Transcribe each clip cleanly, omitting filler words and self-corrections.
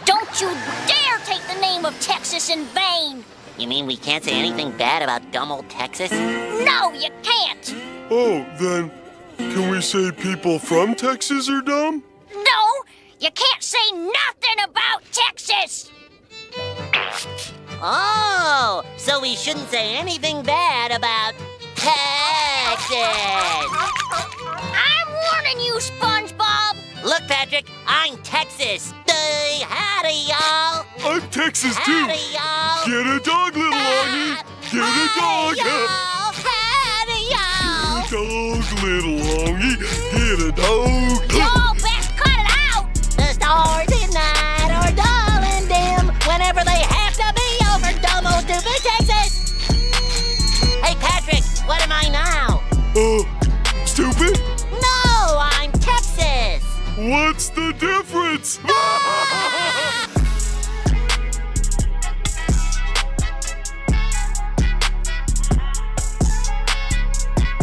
Don't you dare take the name of Texas in vain! You mean we can't say anything bad about dumb old Texas? No, you can't! Oh, then, can we say people from Texas are dumb? No, you can't say nothing about Texas! Oh, so we shouldn't say anything bad about Texas! I'm warning you, SpongeBob! Look, Patrick, I'm Texas. Howdy, y'all. I'm Texas, too. Howdy, y'all. Get a dog, little Longy. Get a dog. Howdy, y'all. Get a dog, little Longy. Get a dog. Y'all best cut it out! The stars at night are dull and dim whenever they have to be over dumb old stupid Texas. Hey, Patrick, what am I now? Stupid? No, I'm Texas. What's the difference?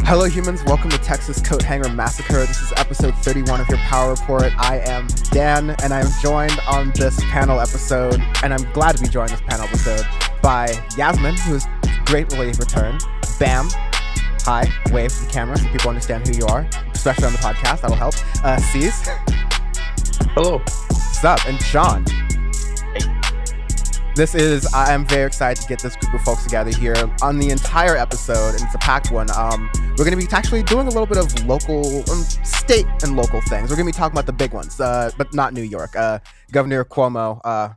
Hello humans, welcome to Texas Coat Hanger Massacre. This is episode 31 of your Power Report. I am Dan, and I'm joined on this panel episode, and I'm glad to be joined this panel episode by Yasmin, who is gratefully returned. Bam. Hi. Wave to the camera so people understand who you are, especially on the podcast. That'll help. Cease. Hello. What's up? And Sean. I am very excited to get this group of folks together here on the entire episode, and it's a packed one. We're going to be actually doing a little bit of local, state and local things. We're going to be talking about the big ones, but not New York. Governor Cuomo,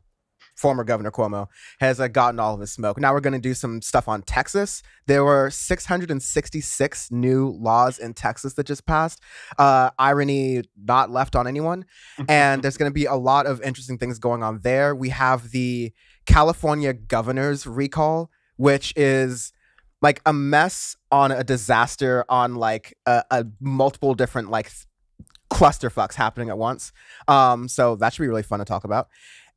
former Governor Cuomo, has gotten all of his smoke. Now we're going to do some stuff on Texas. There were 666 new laws in Texas that just passed. Irony not left on anyone. And there's going to be a lot of interesting things going on there. We have the California governor's recall, which is like a mess on a disaster on like a multiple different like clusterfucks happening at once. So that should be really fun to talk about.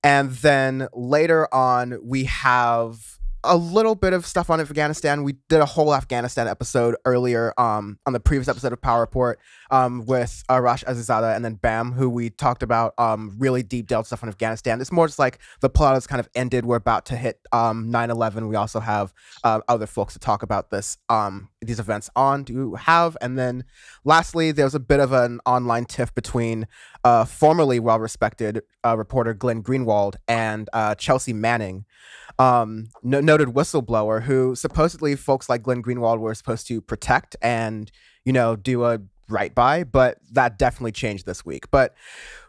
And then later on, we have a little bit of stuff on Afghanistan. We did a whole Afghanistan episode earlier on the previous episode of Power Report with Arash Azizada and then Bam, who we talked about really deep delved stuff on Afghanistan. It's more just like the plot has kind of ended. We're about to hit 9/11. We also have other folks to talk about these events on to have. And then lastly, there was a bit of an online tiff between formerly well-respected reporter Glenn Greenwald and Chelsea Manning, noted whistleblower, who supposedly folks like Glenn Greenwald were supposed to protect and, do a right by, but that definitely changed this week. But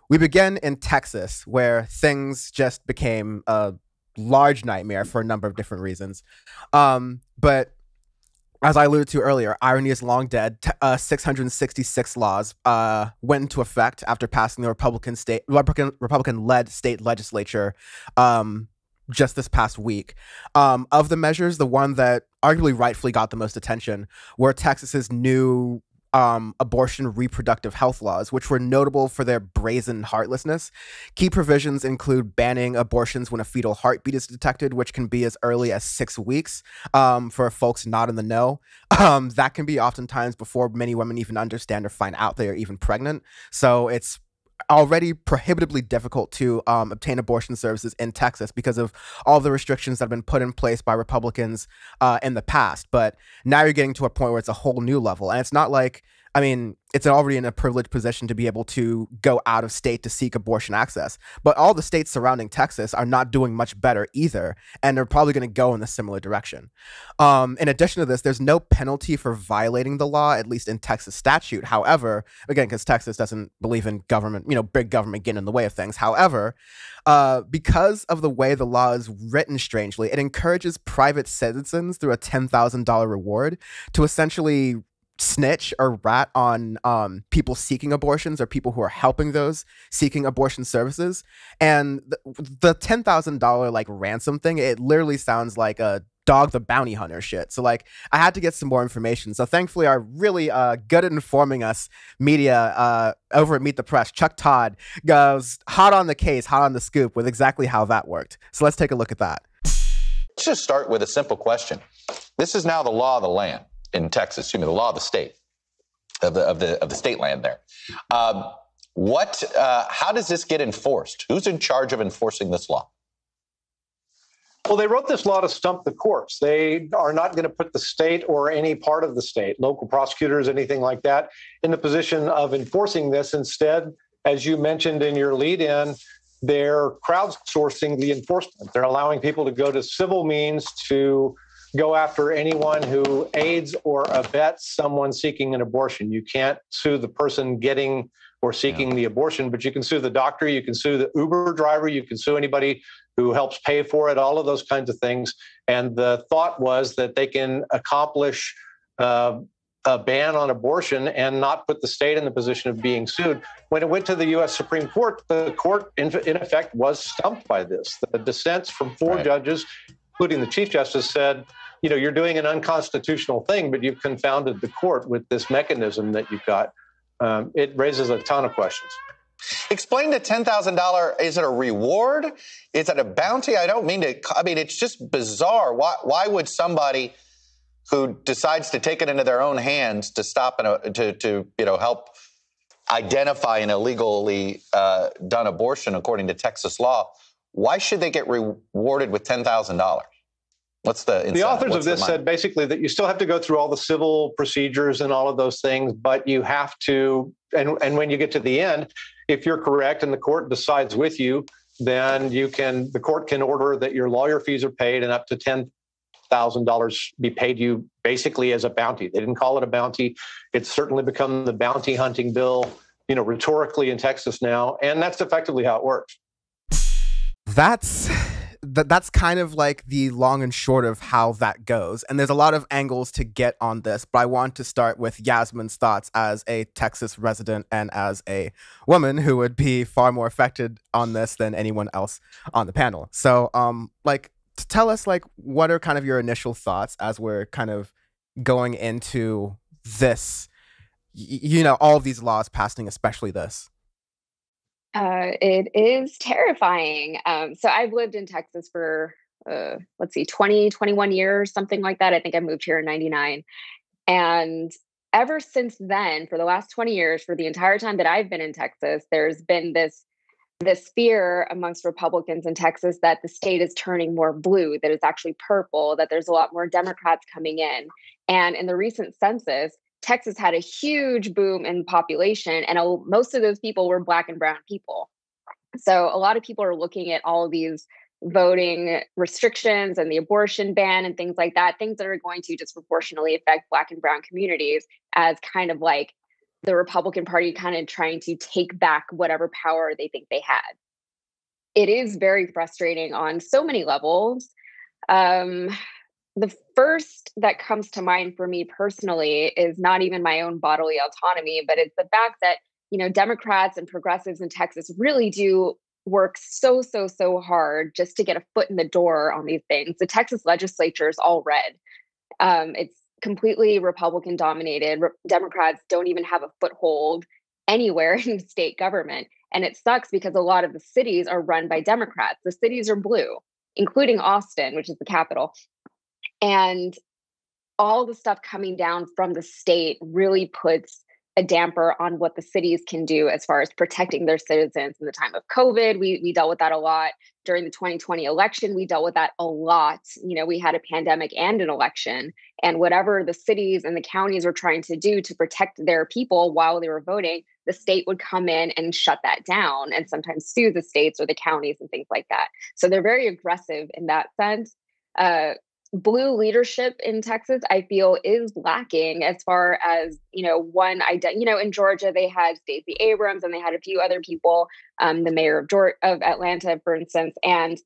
we begin in Texas, where things just became a large nightmare for a number of different reasons. But as I alluded to earlier, irony is long dead. 666 laws went into effect after passing the Republican-led state legislature just this past week. Of the measures, the one that arguably rightfully got the most attention were Texas's new abortion reproductive health laws, which were notable for their brazen heartlessness. Key provisions include banning abortions when a fetal heartbeat is detected, which can be as early as 6 weeks. For folks not in the know, that can be oftentimes before many women even understand or find out they are even pregnant. So it's already prohibitively difficult to obtain abortion services in Texas because of all the restrictions that have been put in place by Republicans in the past. But now you're getting to a point where it's a whole new level. And it's not like, it's already in a privileged position to be able to go out of state to seek abortion access. But all the states surrounding Texas are not doing much better either, and they're probably going to go in a similar direction. In addition to this, there's no penalty for violating the law, at least in Texas statute. However, again, because Texas doesn't believe in government, big government getting in the way of things. However, because of the way the law is written strangely, it encourages private citizens through a $10,000 reward to essentially snitch or rat on people seeking abortions or people who are helping those seeking abortion services. And the $10,000 like ransom thing, it literally sounds like a Dog the Bounty Hunter shit. So I had to get some more information. So thankfully our really good at informing us media over at Meet the Press, Chuck Todd, goes hot on the case, hot on the scoop with exactly how that worked. So let's take a look at that. Let's just start with a simple question. This is now the law of the land in Texas, the law of the state, of the state land there. How does this get enforced? Who's in charge of enforcing this law? Well, they wrote this law to stump the courts. They are not going to put the state or any part of the state, local prosecutors, anything like that, in the position of enforcing this. Instead, as you mentioned in your lead-in, they're crowdsourcing the enforcement. They're allowing people to go to civil means to go after anyone who aids or abets someone seeking an abortion. You can't sue the person getting or seeking the abortion, but you can sue the doctor, you can sue the Uber driver, you can sue anybody who helps pay for it, all of those kinds of things. And the thought was that they can accomplish a ban on abortion and not put the state in the position of being sued. When it went to the U.S. Supreme Court, the court, in effect, was stumped by this. The dissents from four judges, including the Chief Justice, said, you know, you're doing an unconstitutional thing, but you've confounded the court with this mechanism that you've got. It raises a ton of questions. Explain the $10,000. Is it a reward? Is it a bounty? I don't mean to. I mean, it's just bizarre. Why would somebody who decides to take it into their own hands to stop to help identify an illegally done abortion according to Texas law? Why should they get rewarded with $10,000? What's the incentive? The authors of this said basically that you still have to go through all the civil procedures and all of those things, but you have to, and when you get to the end, if you're correct and the court decides with you, then the court can order that your lawyer fees are paid and up to $10,000 be paid you basically as a bounty. They didn't call it a bounty. It's certainly become the bounty hunting bill, rhetorically in Texas now, and that's effectively how it works. That's kind of like the long and short of how that goes. And there's a lot of angles to get on this, but I want to start with Yasmin's thoughts as a Texas resident and as a woman who would be far more affected on this than anyone else on the panel. So, tell us, what are kind of your initial thoughts as we're kind of going into this, all of these laws passing, especially this? It is terrifying. So I've lived in Texas for, 21 years, something like that. I think I moved here in 99. And ever since then, for the last 20 years, for the entire time that I've been in Texas, there's been this fear amongst Republicans in Texas that the state is turning more blue, that it's actually purple, that there's a lot more Democrats coming in. And in the recent census, Texas had a huge boom in population, and most of those people were Black and brown people. So a lot of people are looking at all of these voting restrictions and the abortion ban and things like that, things that are going to disproportionately affect Black and brown communities as kind of like the Republican Party kind of trying to take back whatever power they think they had. It is very frustrating on so many levels. The first that comes to mind for me personally is not even my own bodily autonomy, but it's the fact that, Democrats and progressives in Texas really do work so hard just to get a foot in the door on these things. The Texas legislature is all red. It's completely Republican dominated. Democrats don't even have a foothold anywhere in state government. And it sucks because a lot of the cities are run by Democrats. The cities are blue, including Austin, which is the capital. And all the stuff coming down from the state really puts a damper on what the cities can do as far as protecting their citizens in the time of COVID. We dealt with that a lot. During the 2020 election, we dealt with that a lot. We had a pandemic and an election. And whatever the cities and the counties were trying to do to protect their people while they were voting, the state would come in and shut that down and sometimes sue the states or the counties and things like that. So they're very aggressive in that sense. Blue leadership in Texas, I feel, is lacking as far as, in Georgia, they had Stacey Abrams and they had a few other people, the mayor of Atlanta, for instance. And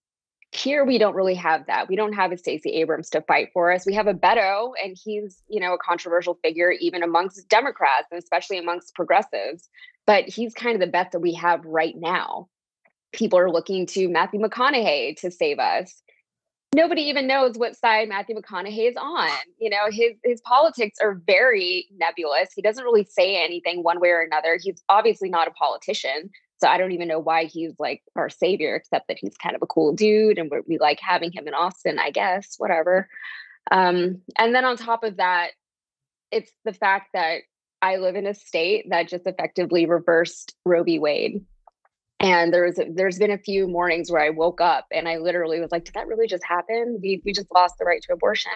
here we don't really have that. We don't have a Stacey Abrams to fight for us. We have a Beto, and he's, a controversial figure even amongst Democrats and especially amongst progressives. But he's kind of the best that we have right now. People are looking to Matthew McConaughey to save us. Nobody even knows what side Matthew McConaughey is on. His politics are very nebulous. He doesn't really say anything one way or another. He's obviously not a politician. So I don't even know why he's like our savior, except that he's kind of a cool dude and we like having him in Austin, I guess, whatever. And then on top of that, it's the fact that I live in a state that just effectively reversed Roe v. Wade. And there's been a few mornings where I woke up and I literally was like, did that really just happen? We just lost the right to abortion.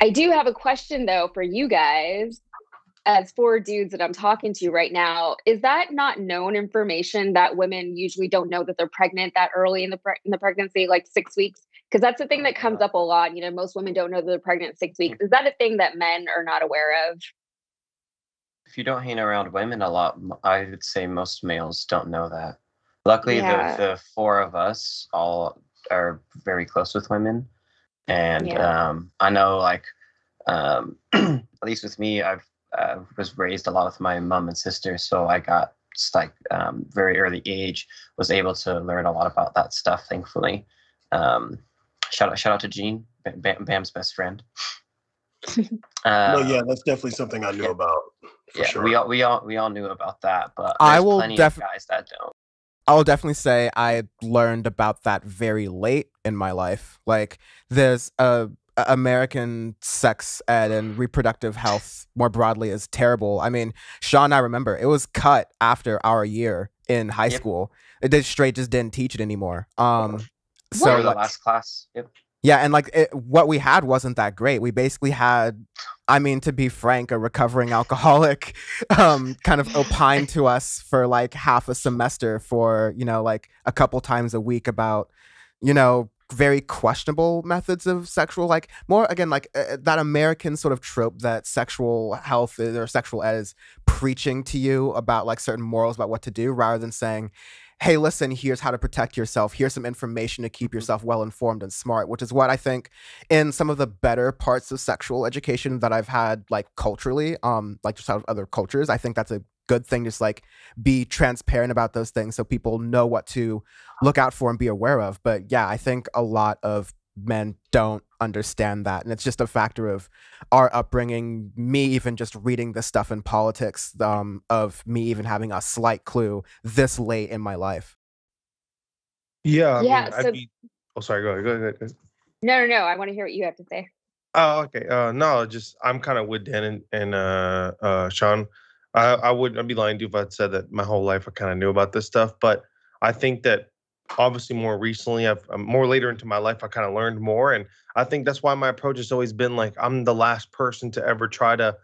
I do have a question though for you guys, as 4 dudes that I'm talking to right now. Is that not known information that women usually don't know that they're pregnant that early in the pregnancy, like 6 weeks? Because that's the thing that comes up a lot. You know, most women don't know that they're pregnant at 6 weeks. Is that a thing that men are not aware of? If you don't hang around women a lot, I would say most males don't know that. Luckily, the 4 of us all are very close with women. And I know, like, at least with me, I was raised a lot with my mom and sister. So I got, just like, very early age, was able to learn a lot about that stuff, thankfully. Shout out to Jean, Bam's best friend. No, yeah, that's definitely something I knew about. For sure. we all knew about that, but I there's will plenty of guys that don't. I will definitely say I learned about that very late in my life. Like, there's American sex ed and reproductive health more broadly is terrible. I mean, Sean, I remember it was cut after our year in high school. It just didn't teach it anymore. So the last class. Yep. Yeah, and like what we had wasn't that great. We basically had, I mean, to be frank, a recovering alcoholic kind of opine to us for like half a semester for, you know, like a couple times a week about, you know, very questionable methods of sexual, like more, again, like that American sort of trope that sexual health or sexual ed is preaching to you about like certain morals about what to do rather than saying, hey, listen, here's how to protect yourself. Here's some information to keep yourself well-informed and smart, which is what I think in some of the better parts of sexual education that I've had, like culturally, like just out of other cultures, I think that's a good thing. Just like be transparent about those things so people know what to look out for and be aware of. But yeah, I think a lot of men don't understand that. And it's just a factor of our upbringing, me even just reading this stuff in politics, of me even having a slight clue this late in my life. Yeah. So, sorry, go ahead. No. I want to hear what you have to say. Oh, okay. No, just I'm kind of with Dan and Sean. I'd be lying to you if I'd said that my whole life I kind of knew about this stuff, but I think that obviously more recently, more later into my life, I kind of learned more. And I think that's why my approach has always been like, I'm the last person to ever try to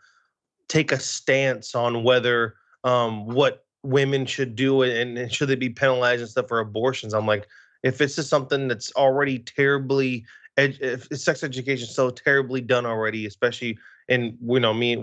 take a stance on whether what women should do and should they be penalized and stuff for abortions. I'm like, if it's just something that's already terribly, if sex education is so terribly done already, especially in, you know, we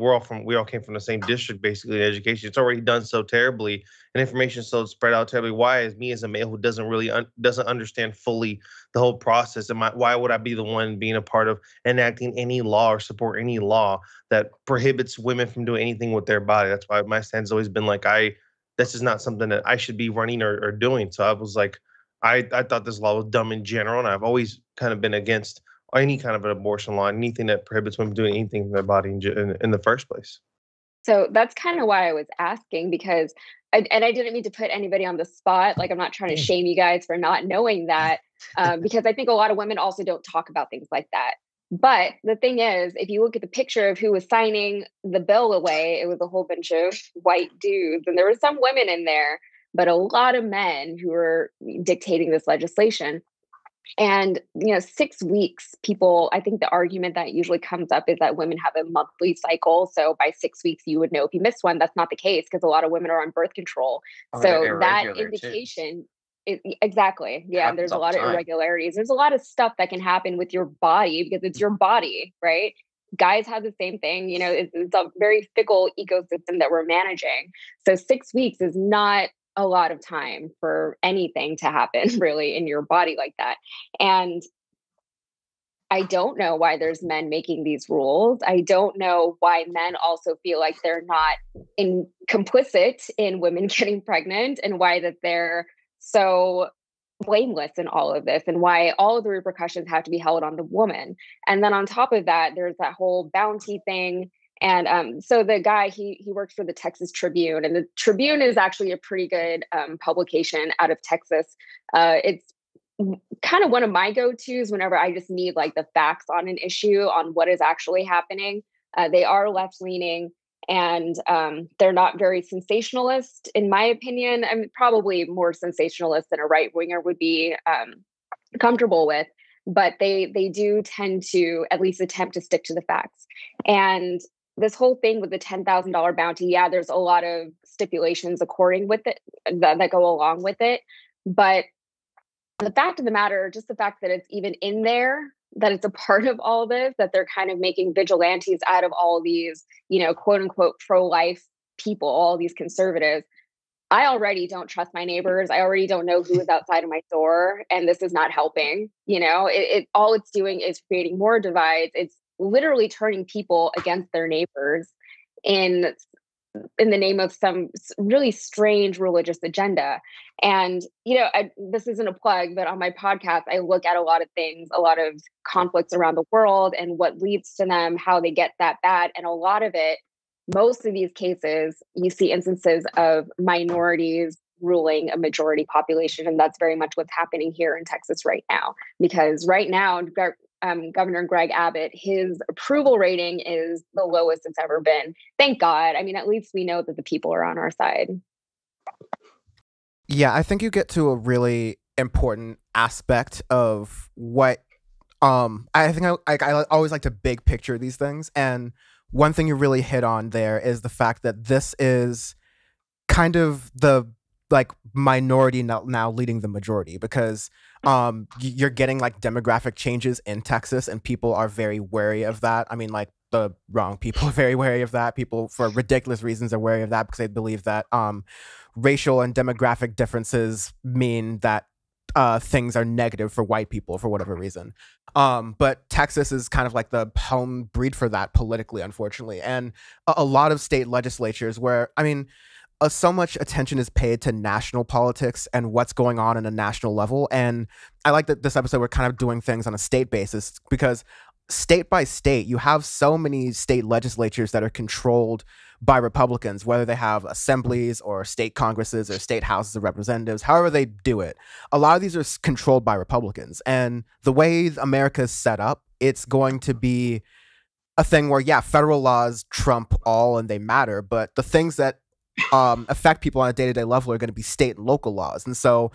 all came from the same district, basically, education. It's already done so terribly and information so spread out terribly. Why is me as a male who doesn't really doesn't understand fully the whole process, why would I be the one being a part of enacting any law or support any law that prohibits women from doing anything with their body? That's why my stance has always been like, this is not something that I should be running or doing. So I was like, I thought this law was dumb in general, and I've always kind of been against any kind of an abortion law, anything that prohibits women doing anything with their body in the first place. So that's kind of why I was asking, because, I didn't mean to put anybody on the spot. Like, I'm not trying to shame you guys for not knowing that, because I think a lot of women also don't talk about things like that. But the thing is, if you look at the picture of who was signing the bill away, it was a whole bunch of white dudes, and there were some women in there, but a lot of men who were dictating this legislation. And, 6 weeks, I think the argument that usually comes up is that women have a monthly cycle. So by 6 weeks, you would know if you missed one. That's not the case because a lot of women are on birth control. So that indication, exactly. Yeah. There's a lot of irregularities. There's a lot of stuff that can happen with your body because it's your body, right? Guys have the same thing. It's a very fickle ecosystem that we're managing. So 6 weeks is not a lot of time for anything to happen really in your body like that. And I don't know why there's men making these rules. I don't know why men also feel like they're not complicit in women getting pregnant, and why that they're so blameless in all of this, and why all of the repercussions have to be held on the woman. And then on top of that, there's that whole bounty thing. And so the guy, he works for the Texas Tribune, and the Tribune is actually a pretty good publication out of Texas. It's kind of one of my go-tos whenever I just need like the facts on an issue, on what is actually happening. They are left-leaning, And they're not very sensationalist, in my opinion. I mean, probably more sensationalist than a right winger would be comfortable with. But they do tend to at least attempt to stick to the facts. And this whole thing with the $10,000 bounty, yeah, there's a lot of stipulations according with it that go along with it. But the fact of the matter, just the fact that it's even in there, that it's a part of all this, that they're kind of making vigilantes out of all these, quote unquote, pro-life people, all these conservatives. I already don't trust my neighbors. I already don't know who is outside of my door. And this is not helping. All it's doing is creating more divides. It's literally turning people against their neighbors in the name of some really strange religious agenda. And, this isn't a plug, but on my podcast, I look at a lot of things, a lot of conflicts around the world and what leads to them, how they get that bad. And a lot of it, most of these cases, you see instances of minorities ruling a majority population. And that's very much what's happening here in Texas right now. Because right now, Governor Greg Abbott, his approval rating is the lowest it's ever been. Thank God. I mean, at least we know that the people are on our side. Yeah, I think you get to a really important aspect of what I think I always like to big picture these things. And one thing you really hit on there is the fact that this is kind of the minority now leading the majority, because you're getting demographic changes in Texas, and people are very wary of that. I mean, the wrong people are very wary of that. People, for ridiculous reasons, are wary of that because they believe that racial and demographic differences mean that things are negative for white people for whatever reason. But Texas is kind of the home breed for that politically, unfortunately. And a lot of state legislatures where, so much attention is paid to national politics and what's going on in a national level. And I like that this episode we're kind of doing things on a state basis, because state by state, you have so many state legislatures that are controlled by Republicans, whether they have assemblies or state congresses or state houses of representatives, however they do it. A lot of these are controlled by Republicans. And the way America is set up, it's going to be a thing where, yeah, federal laws trump all and they matter, but the things that affect people on a day-to-day level are going to be state and local laws. And so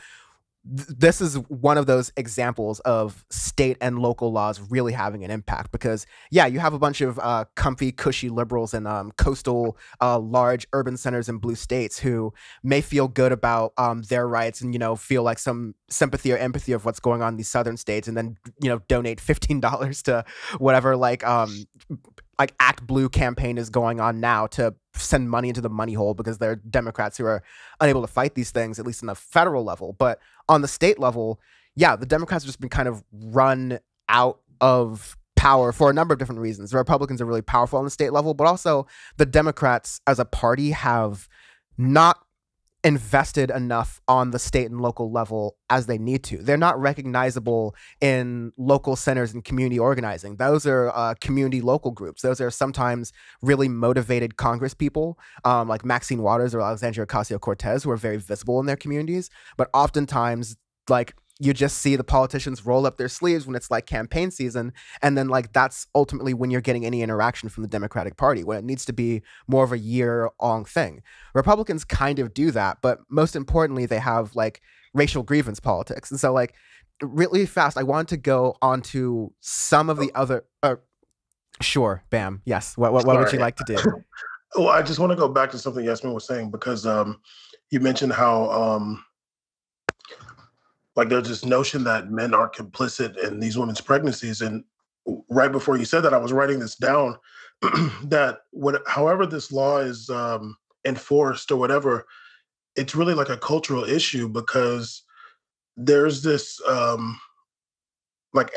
this is one of those examples of state and local laws really having an impact, because, yeah, you have a bunch of comfy, cushy liberals in coastal, large urban centers in blue states who may feel good about their rights and, feel some sympathy or empathy of what's going on in these southern states, and then, donate $15 to whatever, Act Blue campaign is going on now to send money into the money hole, because they're Democrats who are unable to fight these things, at least on the federal level. But on the state level, yeah, the Democrats have just been kind of run out of power for a number of different reasons. The Republicans are really powerful on the state level, but also the Democrats as a party have not invested enough on the state and local level as they need to. They're not recognizable in local centers and community organizing. Those are community local groups. Those are sometimes really motivated Congress people, like Maxine Waters or Alexandria Ocasio-Cortez, who are very visible in their communities. But oftentimes, you just see the politicians roll up their sleeves when it's campaign season. And then that's ultimately when you're getting any interaction from the Democratic Party, when it needs to be more of a year-long thing. Republicans kind of do that, but most importantly, they have racial grievance politics. And so really fast, I wanted to go on to some of the other, sure, Bam. Yes. What would you like to do? Well, I just want to go back to something Yasmin was saying, because you mentioned how, there's this notion that men are complicit in these women's pregnancies. And right before you said that, I was writing this down, that however this law is enforced or whatever, it's really a cultural issue, because there's this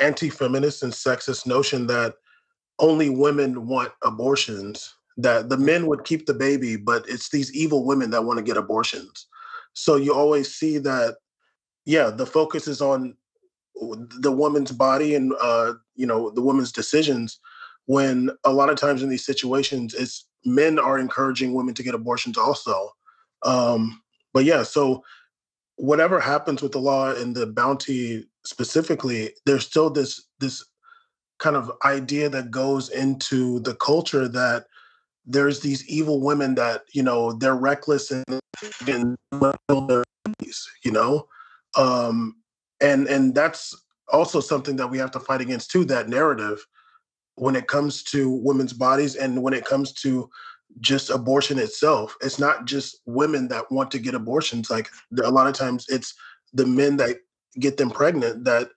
anti-feminist and sexist notion that only women want abortions, that the men would keep the baby, but it's these evil women that want to get abortions. So you always see that, yeah, the focus is on the woman's body and, the woman's decisions, when a lot of times in these situations, it's men are encouraging women to get abortions also. But yeah, so whatever happens with the law and the bounty specifically, there's still this kind of idea that goes into the culture that there's these evil women that, you know, they're reckless and kill their babies, you know? And that's also something that we have to fight against too, that narrative when it comes to women's bodies and when it comes to just abortion itself. It's not just women that want to get abortions. Like a lot of times it's the men that get them pregnant that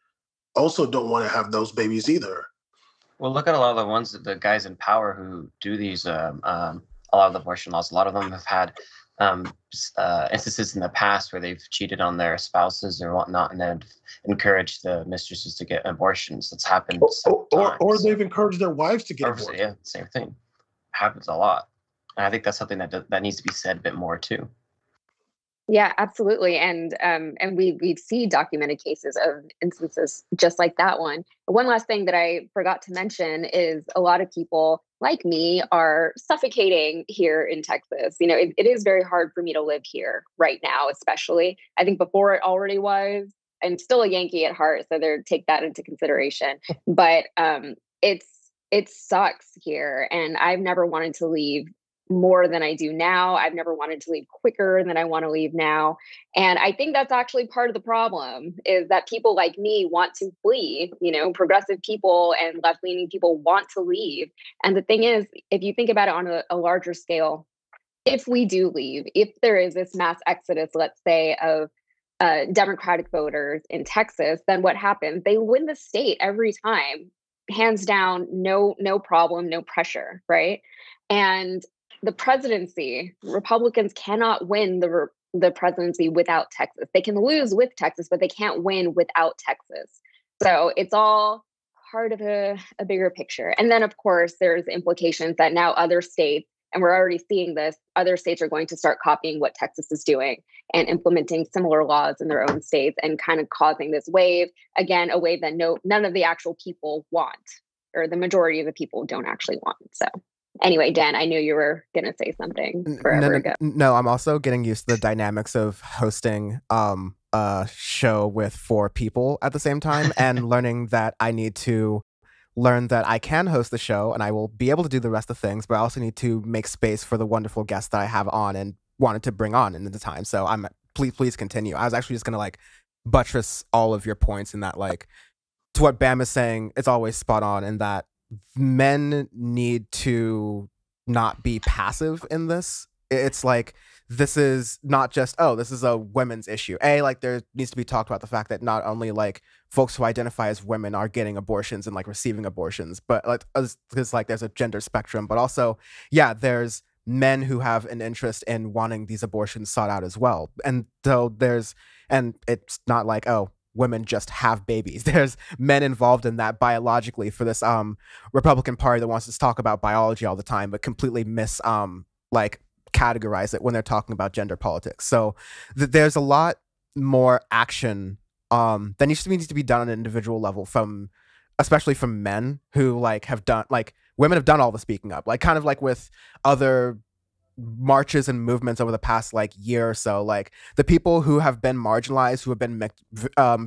also don't want to have those babies either. Well, look at a lot of the ones, the guys in power who do these, a lot of the abortion laws. A lot of them have had instances in the past where they've cheated on their spouses or whatnot, and then encouraged the mistresses to get abortions. That's happened or they've encouraged their wives to get abortions. Yeah, same thing. Happens a lot. And I think that's something that needs to be said a bit more too. Yeah, absolutely. And we see documented cases of instances just like that one. One last thing that I forgot to mention is a lot of people like me are suffocating here in Texas. You know, it is very hard for me to live here right now, especially. I think before it already was. I'm still a Yankee at heart, so take that into consideration. But it sucks here, and I've never wanted to leave more than I do now. I've never wanted to leave quicker than I want to leave now. And I think that's actually part of the problem, is that people like me want to flee. You know, progressive people and left-leaning people want to leave. And the thing is, if you think about it on a larger scale, if we do leave, if there is this mass exodus, let's say, of Democratic voters in Texas, then what happens? They win the state every time, hands down, no problem, no pressure, right? And the presidency, Republicans cannot win the presidency without Texas. They can lose with Texas, but they can't win without Texas. So it's all part of a bigger picture. And then, of course, there's implications that now other states, and we're already seeing this, other states are going to start copying what Texas is doing and implementing similar laws in their own states and kind of causing this wave, again, a wave that none of the actual people want, or the majority of the people don't actually want. So anyway, Dan, I knew you were going to say something forever ago. No, I'm also getting used to the dynamics of hosting a show with 4 people at the same time and learning that I need to learn that I can host the show and I will be able to do the rest of things, but I also need to make space for the wonderful guests that I have on and wanted to bring on in the time. So please continue. I was actually just going to like buttress all of your points in that, like, to what Bam is saying, it's always spot on in that men need to not be passive in this. It's like, this is not just, this is a women's issue. Like, there needs to be talked about the fact that not only like folks who identify as women are getting abortions and like receiving abortions, but like, because like there's a gender spectrum, but also, yeah, there's men who have an interest in wanting these abortions sought out as well. And so and it's not like, women just have babies. There's men involved in that biologically for this Republican Party that wants to talk about biology all the time, but completely categorize it when they're talking about gender politics. So there's a lot more action that needs to be done on an individual level, especially from men who like have done, like, women have done all the speaking up, like kind of like with other marches and movements over the past like year or so. Like, the people who have been marginalized, who have been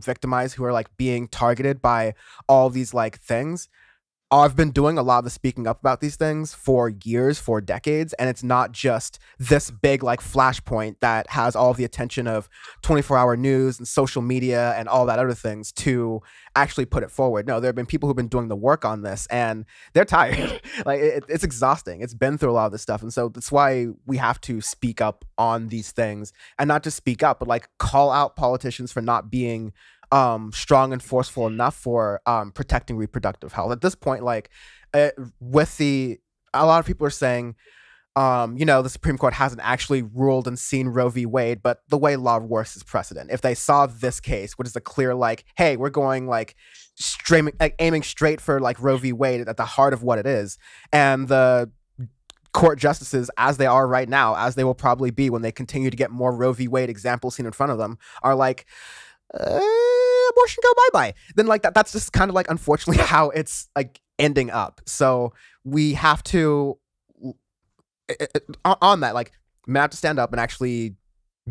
victimized, who are like being targeted by all these like things, I've been doing a lot of the speaking up about these things for years, for decades, and it's not just this big like flashpoint that has all the attention of 24-hour news and social media and all that other things to actually put it forward. No, there have been people who've been doing the work on this, and they're tired. Like, it's exhausting. It's been through a lot of this stuff, and so that's why we have to speak up on these things, and not just speak up, but like call out politicians for not being strong and forceful enough for protecting reproductive health. At this point, like, a lot of people are saying, the Supreme Court hasn't actually ruled and seen Roe v. Wade, but the way law works is precedent. If they saw this case, which is a clear, like, hey, we're going like aiming straight for like Roe v. Wade at the heart of what it is, and the court justices, as they are right now, as they will probably be when they continue to get more Roe v. Wade examples seen in front of them, are like, abortion go bye-bye, then like that's just kind of like unfortunately how it's like ending up. So we have to on that, like, men have to stand up and actually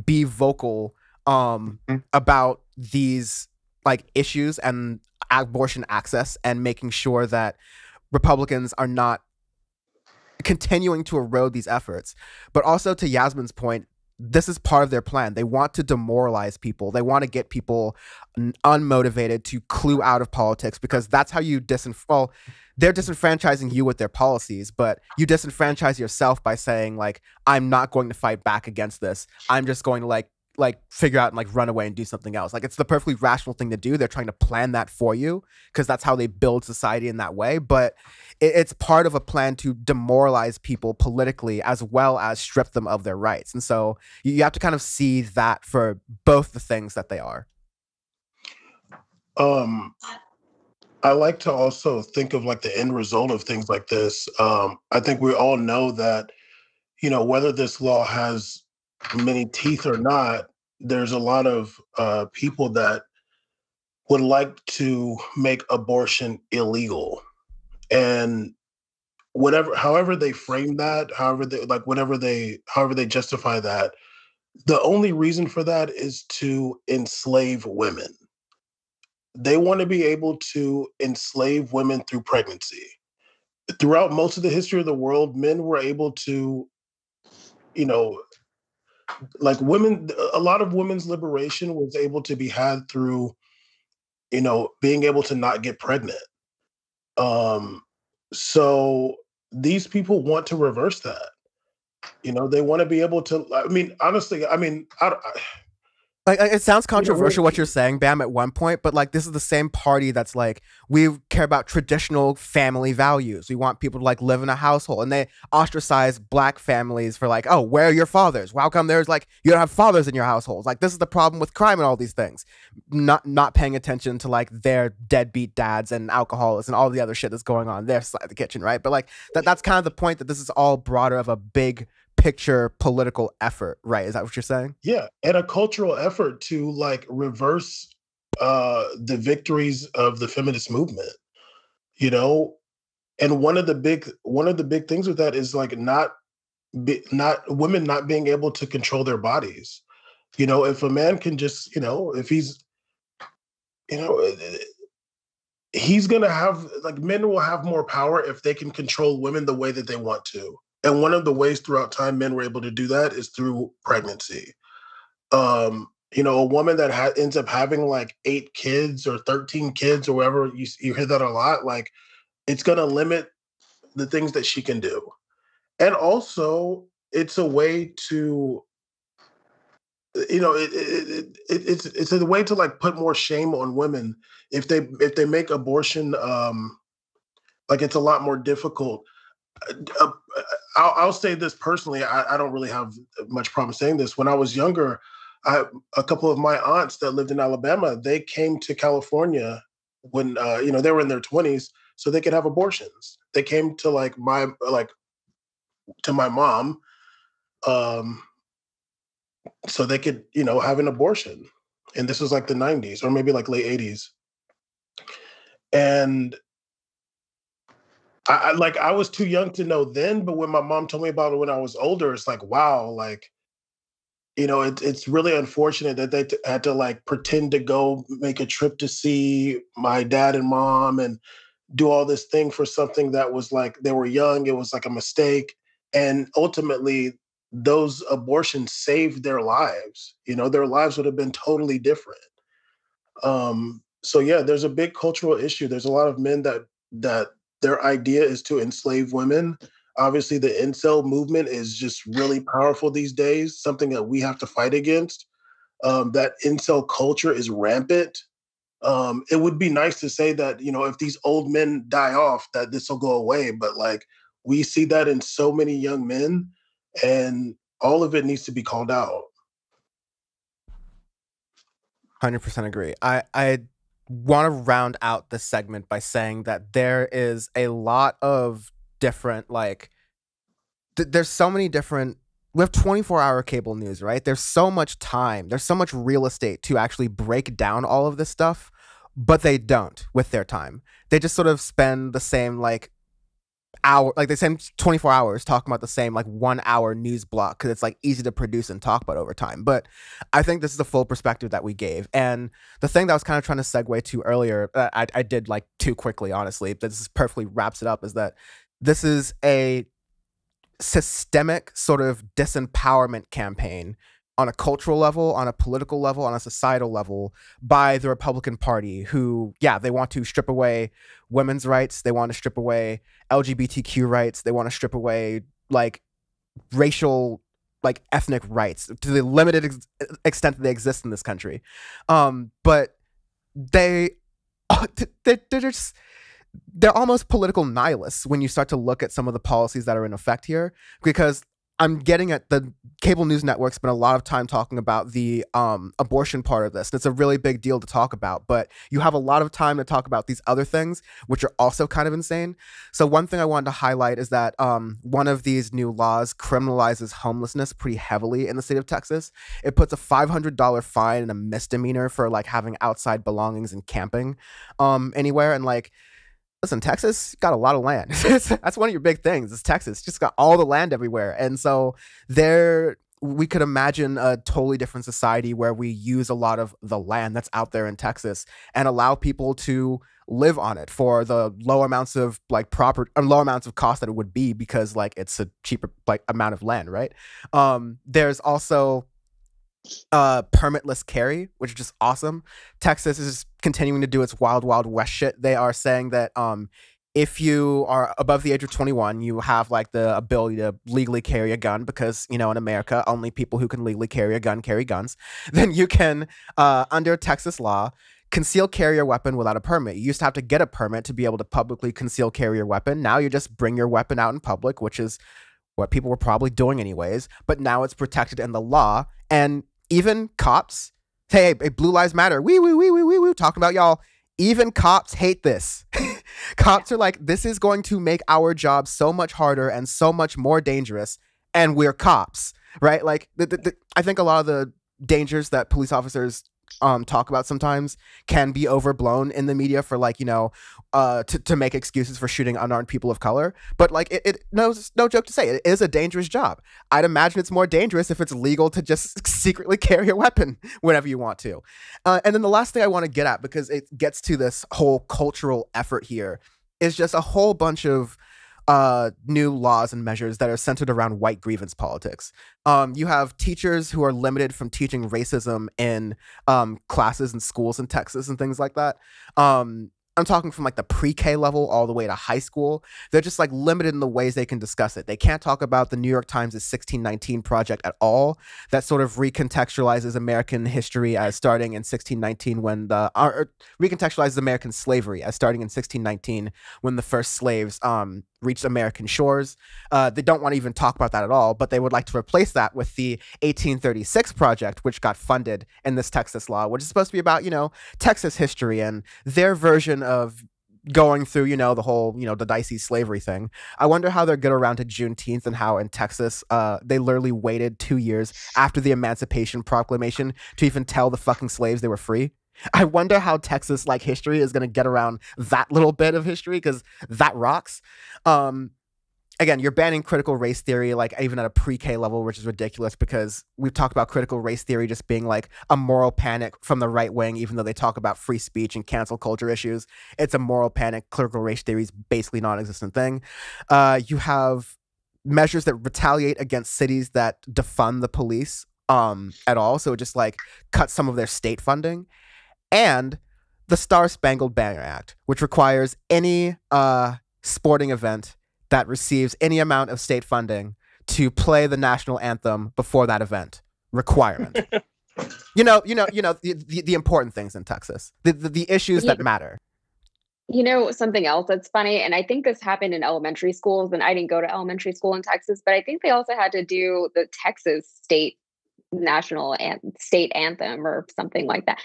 be vocal about these like issues and abortion access, and making sure that Republicans are not continuing to erode these efforts. But also, to Yasmin's point, this is part of their plan. They want to demoralize people. They want to get people unmotivated to clue out of politics, because that's how you they're disenfranchising you with their policies, but you disenfranchise yourself by saying, like, I'm not going to fight back against this. I'm just going to like figure out and like run away and do something else. Like, it's the perfectly rational thing to do. They're trying to plan that for you because that's how they build society in that way. But it's part of a plan to demoralize people politically as well as strip them of their rights. And so you have to kind of see that for both the things that they are. I like to also think of like the end result of things like this. I think we all know that, you know, whether this law has many teeth or not, there's a lot of people that would like to make abortion illegal. And however they frame that, however they justify that, the only reason for that is to enslave women. They want to be able to enslave women through pregnancy. Throughout most of the history of the world, men were able to, you know, like women, a lot of women's liberation was able to be had through, you know, being able to not get pregnant. So these people want to reverse that. You know, they want to be able to, I mean, honestly, I mean, like, it sounds controversial what you're saying, Bam, at one point, but like, this is the same party that's like, we care about traditional family values. We want people to like live in a household, and they ostracize Black families for like, oh, where are your fathers? How come there's like, you don't have fathers in your households? Like, this is the problem with crime and all these things. Not paying attention to like their deadbeat dads and alcoholics and all the other shit that's going on their side of the kitchen, right? But like, that's kind of the point, that this is all broader of a big picture political effort, right? Is that what you're saying? Yeah, and a cultural effort to like reverse the victories of the feminist movement, you know. And one of the big things with that is like women not being able to control their bodies. You know, if a man can just, you know, if he's, you know, he's gonna have, like, men will have more power if they can control women the way that they want to. And one of the ways throughout time men were able to do that is through pregnancy. You know, a woman that ends up having like 8 kids or 13 kids or whatever, you hear that a lot, like, it's going to limit the things that she can do. And also, it's a way to, you know, it's a way to like put more shame on women if they make abortion like, it's a lot more difficult. I'll say this personally. I don't really have much problem saying this. When I was younger, a couple of my aunts that lived in Alabama, they came to California when you know, they were in their 20s, so they could have abortions. They came to my mom, so they could, you know, have an abortion. And this was like the 90s or maybe like late 80s. And I was too young to know then, but when my mom told me about it when I was older, it's like, wow, like, you know, it's really unfortunate that they had to like pretend to go make a trip to see my dad and mom and do all this thing for something that was like, they were young, it was like a mistake. And ultimately, those abortions saved their lives. You know, their lives would have been totally different. So yeah, there's a big cultural issue. There's a lot of men that their idea is to enslave women. Obviously, the incel movement is just really powerful these days, something that we have to fight against. That incel culture is rampant. It would be nice to say that, you know, if these old men die off, that this will go away. But like, we see that in so many young men, and all of it needs to be called out. 100% agree. I want to round out this segment by saying that there is a lot of different, like, there's so many different, we have 24-hour cable news, right? There's so much time, there's so much real estate to actually break down all of this stuff, but they don't with their time. They just sort of spend the same, like, hour, like the same 24 hours talking about the same like 1 hour news block because it's like easy to produce and talk about over time. But I think this is the full perspective that we gave. And the thing that I was kind of trying to segue to earlier, I did like too quickly, honestly, but this perfectly wraps it up, is that this is a systemic sort of disempowerment campaign on a cultural level, on a political level, on a societal level by the Republican Party, who, yeah, they want to strip away women's rights. They want to strip away LGBTQ rights. They want to strip away like racial, like ethnic rights to the limited extent that they exist in this country. But they're just, they're almost political nihilists when you start to look at some of the policies that are in effect here, because I'm getting at the cable news network spent a lot of time talking about the abortion part of this. And it's a really big deal to talk about, but you have a lot of time to talk about these other things, which are also kind of insane. So one thing I wanted to highlight is that one of these new laws criminalizes homelessness pretty heavily in the state of Texas. It puts a $500 fine and a misdemeanor for like having outside belongings and camping anywhere. And like, listen, Texas got a lot of land. That's one of your big things. Is Texas just got all the land everywhere, and so we could imagine a totally different society where we use a lot of the land that's out there in Texas and allow people to live on it for the low amounts of like low amounts of cost that it would be, because like it's a cheaper like amount of land, right? There's also permitless carry, which is just awesome. Texas is continuing to do its wild west shit. They are saying that if you are above the age of 21, you have like the ability to legally carry a gun, because in America only people who can legally carry a gun carry guns. Then you can under Texas law conceal carry your weapon without a permit. You used to have to get a permit to be able to publicly conceal carry your weapon. Now you just bring your weapon out in public, which is what people were probably doing anyways, but now it's protected in the law. And even cops, hey, Blue Lives Matter, wee, talking about y'all. Even cops hate this. Cops are like, this is going to make our job so much harder and so much more dangerous, and we're cops, right? Like, I think a lot of the dangers that police officers talk about sometimes can be overblown in the media for like, to make excuses for shooting unarmed people of color. But like, no joke to say, it is a dangerous job. I'd imagine it's more dangerous if it's legal to just secretly carry a weapon whenever you want to. And then the last thing I want to get at, because it gets to this whole cultural effort here, is just a whole bunch of new laws and measures that are centered around white grievance politics. You have teachers who are limited from teaching racism in classes in schools in Texas and things like that. I'm talking from like the pre-K level all the way to high school. They're just like limited in the ways they can discuss it. They can't talk about the New York Times' 1619 project at all. That sort of recontextualizes American history as starting in 1619 when recontextualizes American slavery as starting in 1619 when the first slaves reached American shores. They don't want to even talk about that at all, but they would like to replace that with the 1836 project, which got funded in this Texas law, which is supposed to be about, Texas history and their version of going through, the whole, the dicey slavery thing. I wonder how they'll get around to Juneteenth and how in Texas, they literally waited 2 years after the Emancipation Proclamation to even tell the fucking slaves they were free. I wonder how Texas like history is going to get around that little bit of history, because that rocks. Again, you're banning critical race theory, like even at a pre-K level, which is ridiculous, because we've talked about critical race theory just being like a moral panic from the right wing, even though they talk about free speech and cancel culture issues. It's a moral panic. Critical race theory is basically a non-existent thing. You have measures that retaliate against cities that defund the police at all. So it just like cuts some of their state funding. And the Star-Spangled Banner Act, which requires any sporting event that receives any amount of state funding to play the national anthem before that event. Requirement. The important things in Texas, the issues that matter. Something else that's funny, and I think this happened in elementary schools, and I didn't go to elementary school in Texas, but I think they also had to do the Texas state national and state anthem or something like that.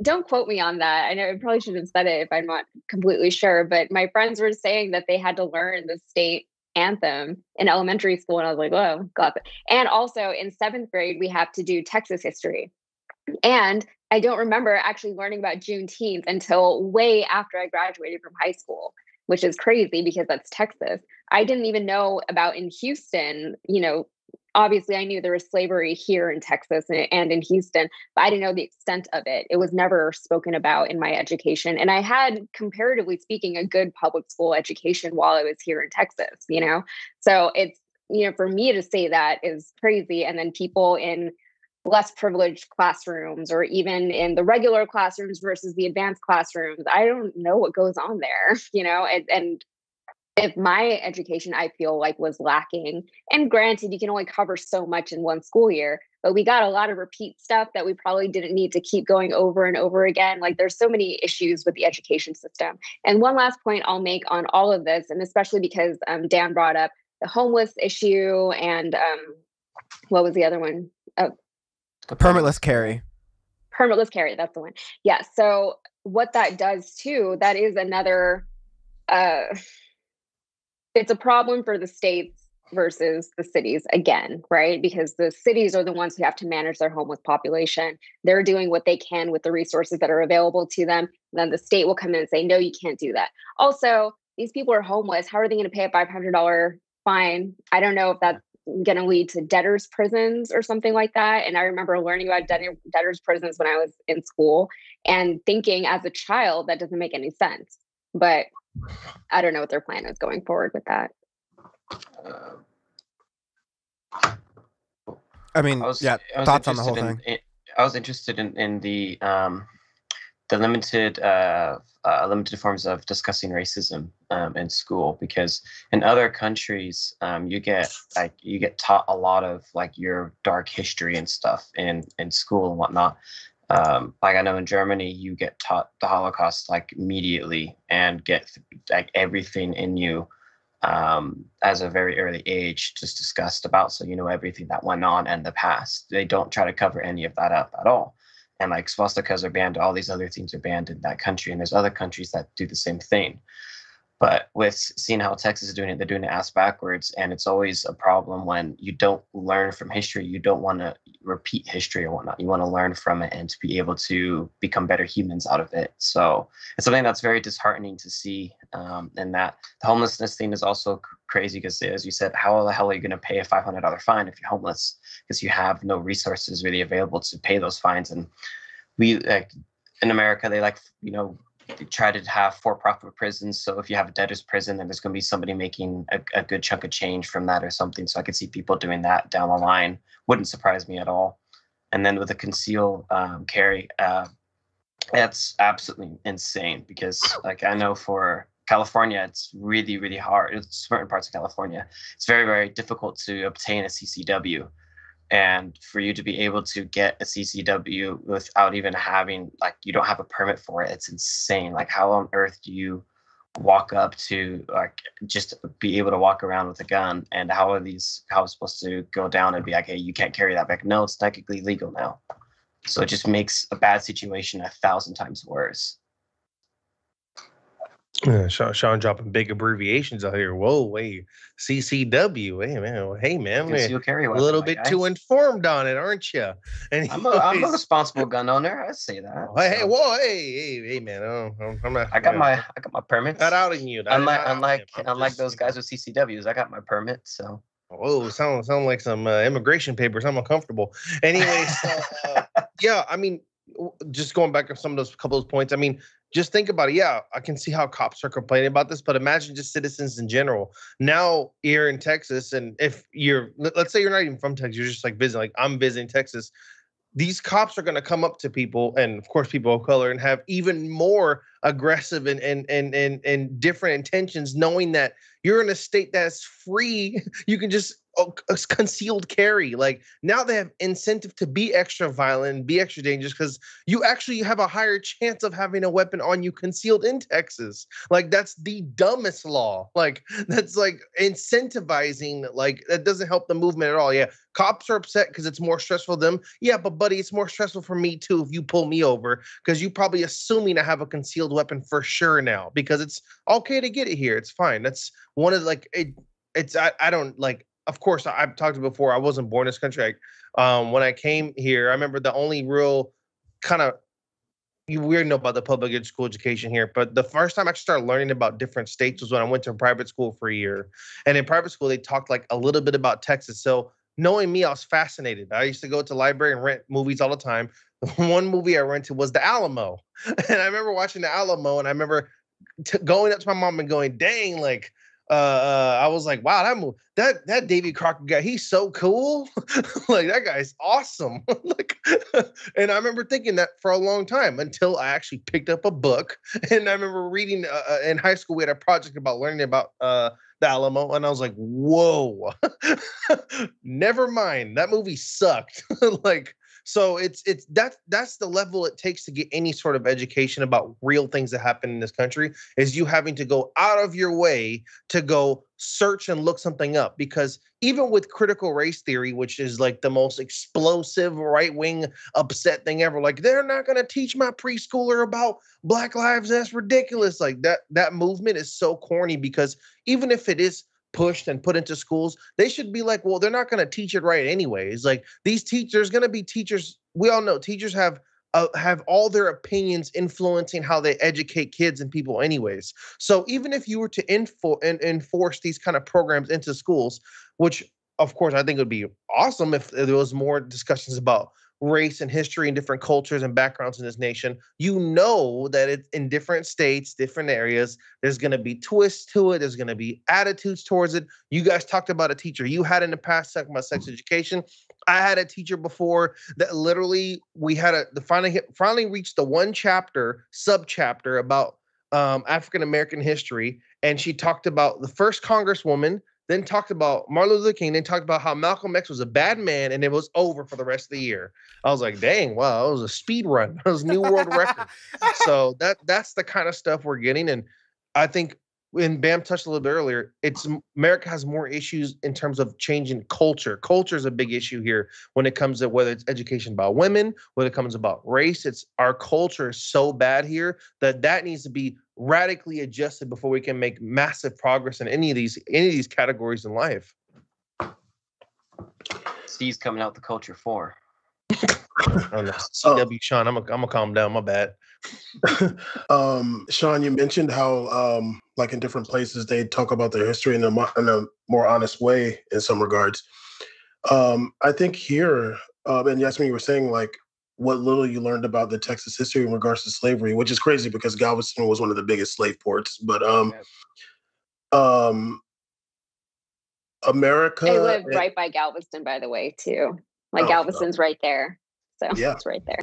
Don't quote me on that. I know I probably should have said it if I'm not completely sure, but my friends were saying that they had to learn the state anthem in elementary school, and I was like, oh god. And also in 7th grade we have to do Texas history, and I don't remember actually learning about Juneteenth until way after I graduated from high school, which is crazy because that's Texas. I didn't even know about in Houston, obviously I knew there was slavery here in Texas and in Houston, but I didn't know the extent of it. It was never spoken about in my education. And I had, comparatively speaking, a good public school education while I was here in Texas, So for me to say that is crazy. And then people in less privileged classrooms, or even in the regular classrooms versus the advanced classrooms, I don't know what goes on there, and if my education, I feel like, was lacking, and granted, you can only cover so much in one school year, but we got a lot of repeat stuff that we probably didn't need to keep going over and over again. Like, there's so many issues with the education system. And one last point I'll make on all of this, and especially because Dan brought up the homeless issue, and what was the other one? Permitless carry. Permitless carry, that's the one. Yeah, so what that does too, that is another... it's a problem for the states versus the cities again, right? Because the cities are the ones who have to manage their homeless population. They're doing what they can with the resources that are available to them. Then the state will come in and say, no, you can't do that. Also, these people are homeless. How are they going to pay a $500 fine? I don't know if that's going to lead to debtors' prisons or something like that. And I remember learning about debtors' prisons when I was in school and thinking as a child, that doesn't make any sense. But I don't know what their plan is going forward with that. Thoughts on the whole thing? I was interested in the limited forms of discussing racism in school, because in other countries you get taught a lot of like your dark history and stuff in school and whatnot. Like I know in Germany, you get taught the Holocaust like immediately and get like everything in you as a very early age just discussed about. So you know everything that went on in the past. They don't try to cover any of that up at all. And like swastikas are banned, all these other things are banned in that country. And there's other countries that do the same thing. But with seeing how Texas is doing it, they're doing it ass backwards. And it's always a problem when you don't learn from history. You don't want to repeat history or whatnot. You want to learn from it and to be able to become better humans out of it. So it's something that's very disheartening to see. And that the homelessness thing is also crazy because, as you said, how the hell are you going to pay a $500 fine if you're homeless? Because you have no resources really available to pay those fines. And we, like in America, they they try to have for-profit prisons. So if you have a debtor's prison, then there's going to be somebody making a good chunk of change from that or something. So I could see people doing that down the line. Wouldn't surprise me at all. And then with the conceal carry, that's absolutely insane because like I know for California, it's really, really hard. It's certain parts of California. It's very, very difficult to obtain a CCW. And for you to be able to get a CCW without even having, like, you don't have a permit for it, it's insane. Like, how on earth do you walk up to, like, just be able to walk around with a gun? And how it's supposed to go down and be like, hey, you can't carry that back? No, it's technically legal now. So it just makes a bad situation 1,000 times worse. Sean dropping big abbreviations out here. Whoa, wait, CCW. Hey man, carry a little bit too informed on it, aren't you? And I'm a responsible gun owner. I say that. Hey, man. I'm not. I got my permits. Not outing you. Unlike those guys with CCWs, I got my permit. So. Whoa, sound like some immigration papers. I'm uncomfortable. Anyway, yeah. I mean, just going back to some of those couple of points. I mean, just think about it. Yeah, I can see how cops are complaining about this, but imagine just citizens in general. Now here in Texas, and if let's say you're not even from Texas, you're just like visiting, like I'm visiting Texas. These cops are going to come up to people, and of course people of color, and have even more aggressive and different intentions, knowing that you're in a state that's free. You can just concealed carry. Like now they have incentive to be extra violent, be extra dangerous, because you actually have a higher chance of having a weapon on you concealed in Texas. Like that's the dumbest law. Like that's like incentivizing, like that doesn't help the movement at all. Yeah, cops are upset because it's more stressful for them. Yeah, but buddy, it's more stressful for me too if you pull me over, because you probably assuming I have a concealed weapon for sure now, because it's okay to get it here. It's fine. That's one of like I don't like. Of course, I've talked before. I wasn't born in this country. When I came here, I remember the only real kind of weird know about the public school education here. But the first time I started learning about different states was when I went to private school for a year. And in private school, they talked like a little bit about Texas. So knowing me, I was fascinated. I used to go to the library and rent movies all the time. One movie I rented was The Alamo. And I remember watching The Alamo, and I remember going up to my mom and going, dang, like, I was like, wow, that Davy Crockett guy, he's so cool. Like that guy's awesome. Like, and I remember thinking that for a long time until I actually picked up a book. And I remember reading in high school, we had a project about learning about the Alamo, and I was like, whoa, never mind. That movie sucked. Like, so that's the level it takes to get any sort of education about real things that happen in this country, is you having to go out of your way to go search and look something up. Because even with critical race theory, which is like the most explosive right-wing upset thing ever, like they're not going to teach my preschooler about Black lives. That's ridiculous. Like that movement is so corny, because even if it is pushed and put into schools, they should be like, well, they're not going to teach it right anyways. Like these teachers, going to be teachers. We all know teachers have all their opinions influencing how they educate kids and people anyways. So even if you were to enforce these kind of programs into schools, which of course I think would be awesome if there was more discussions about race and history and different cultures and backgrounds in this nation, you know that it's in different states, different areas, there's going to be twists to it. There's going to be attitudes towards it. You guys talked about a teacher you had in the past talking about sex education. I had a teacher before that literally we had finally reached the one sub chapter about African-American history. And she talked about the first Congresswoman, then talked about Martin Luther King, then talked about how Malcolm X was a bad man, and it was over for the rest of the year. I was like, dang, wow, it was a speed run. It was new world record. So that's the kind of stuff we're getting. And I think when Bam touched a little bit earlier, America has more issues in terms of changing culture. Culture is a big issue here when it comes to whether it's education about women, whether it comes about race. It's our culture is so bad here that needs to be radically adjusted before we can make massive progress in any of these categories in life. C's coming out the culture 4. Oh, no. CW Sean, I'm gonna calm down. My bad. Sean, you mentioned how like in different places they talk about their history in a more honest way in some regards. I think here, and Yasmin, you were saying like what little you learned about the Texas history in regards to slavery, which is crazy because Galveston was one of the biggest slave ports. But America. I live right by Galveston, by the way, too. Like Galveston's right there. So yeah, it's right there.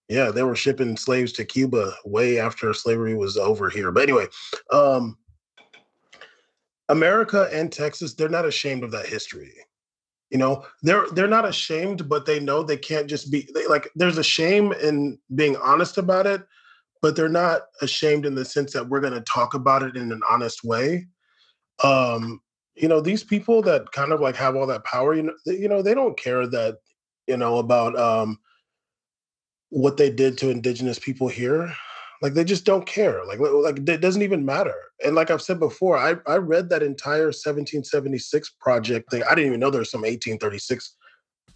Yeah, they were shipping slaves to Cuba way after slavery was over here. But anyway, America and Texas, they're not ashamed of that history. You know, they're not ashamed, but they know they can't just be like, there's a shame in being honest about it, but they're not ashamed in the sense that we're going to talk about it in an honest way. You know, these people that kind of like have all that power, you know, they don't care that, you know, about what they did to indigenous people here. Like, they just don't care. Like it doesn't even matter. And like I've said before, I read that entire 1776 project thing. I didn't even know there was some 1836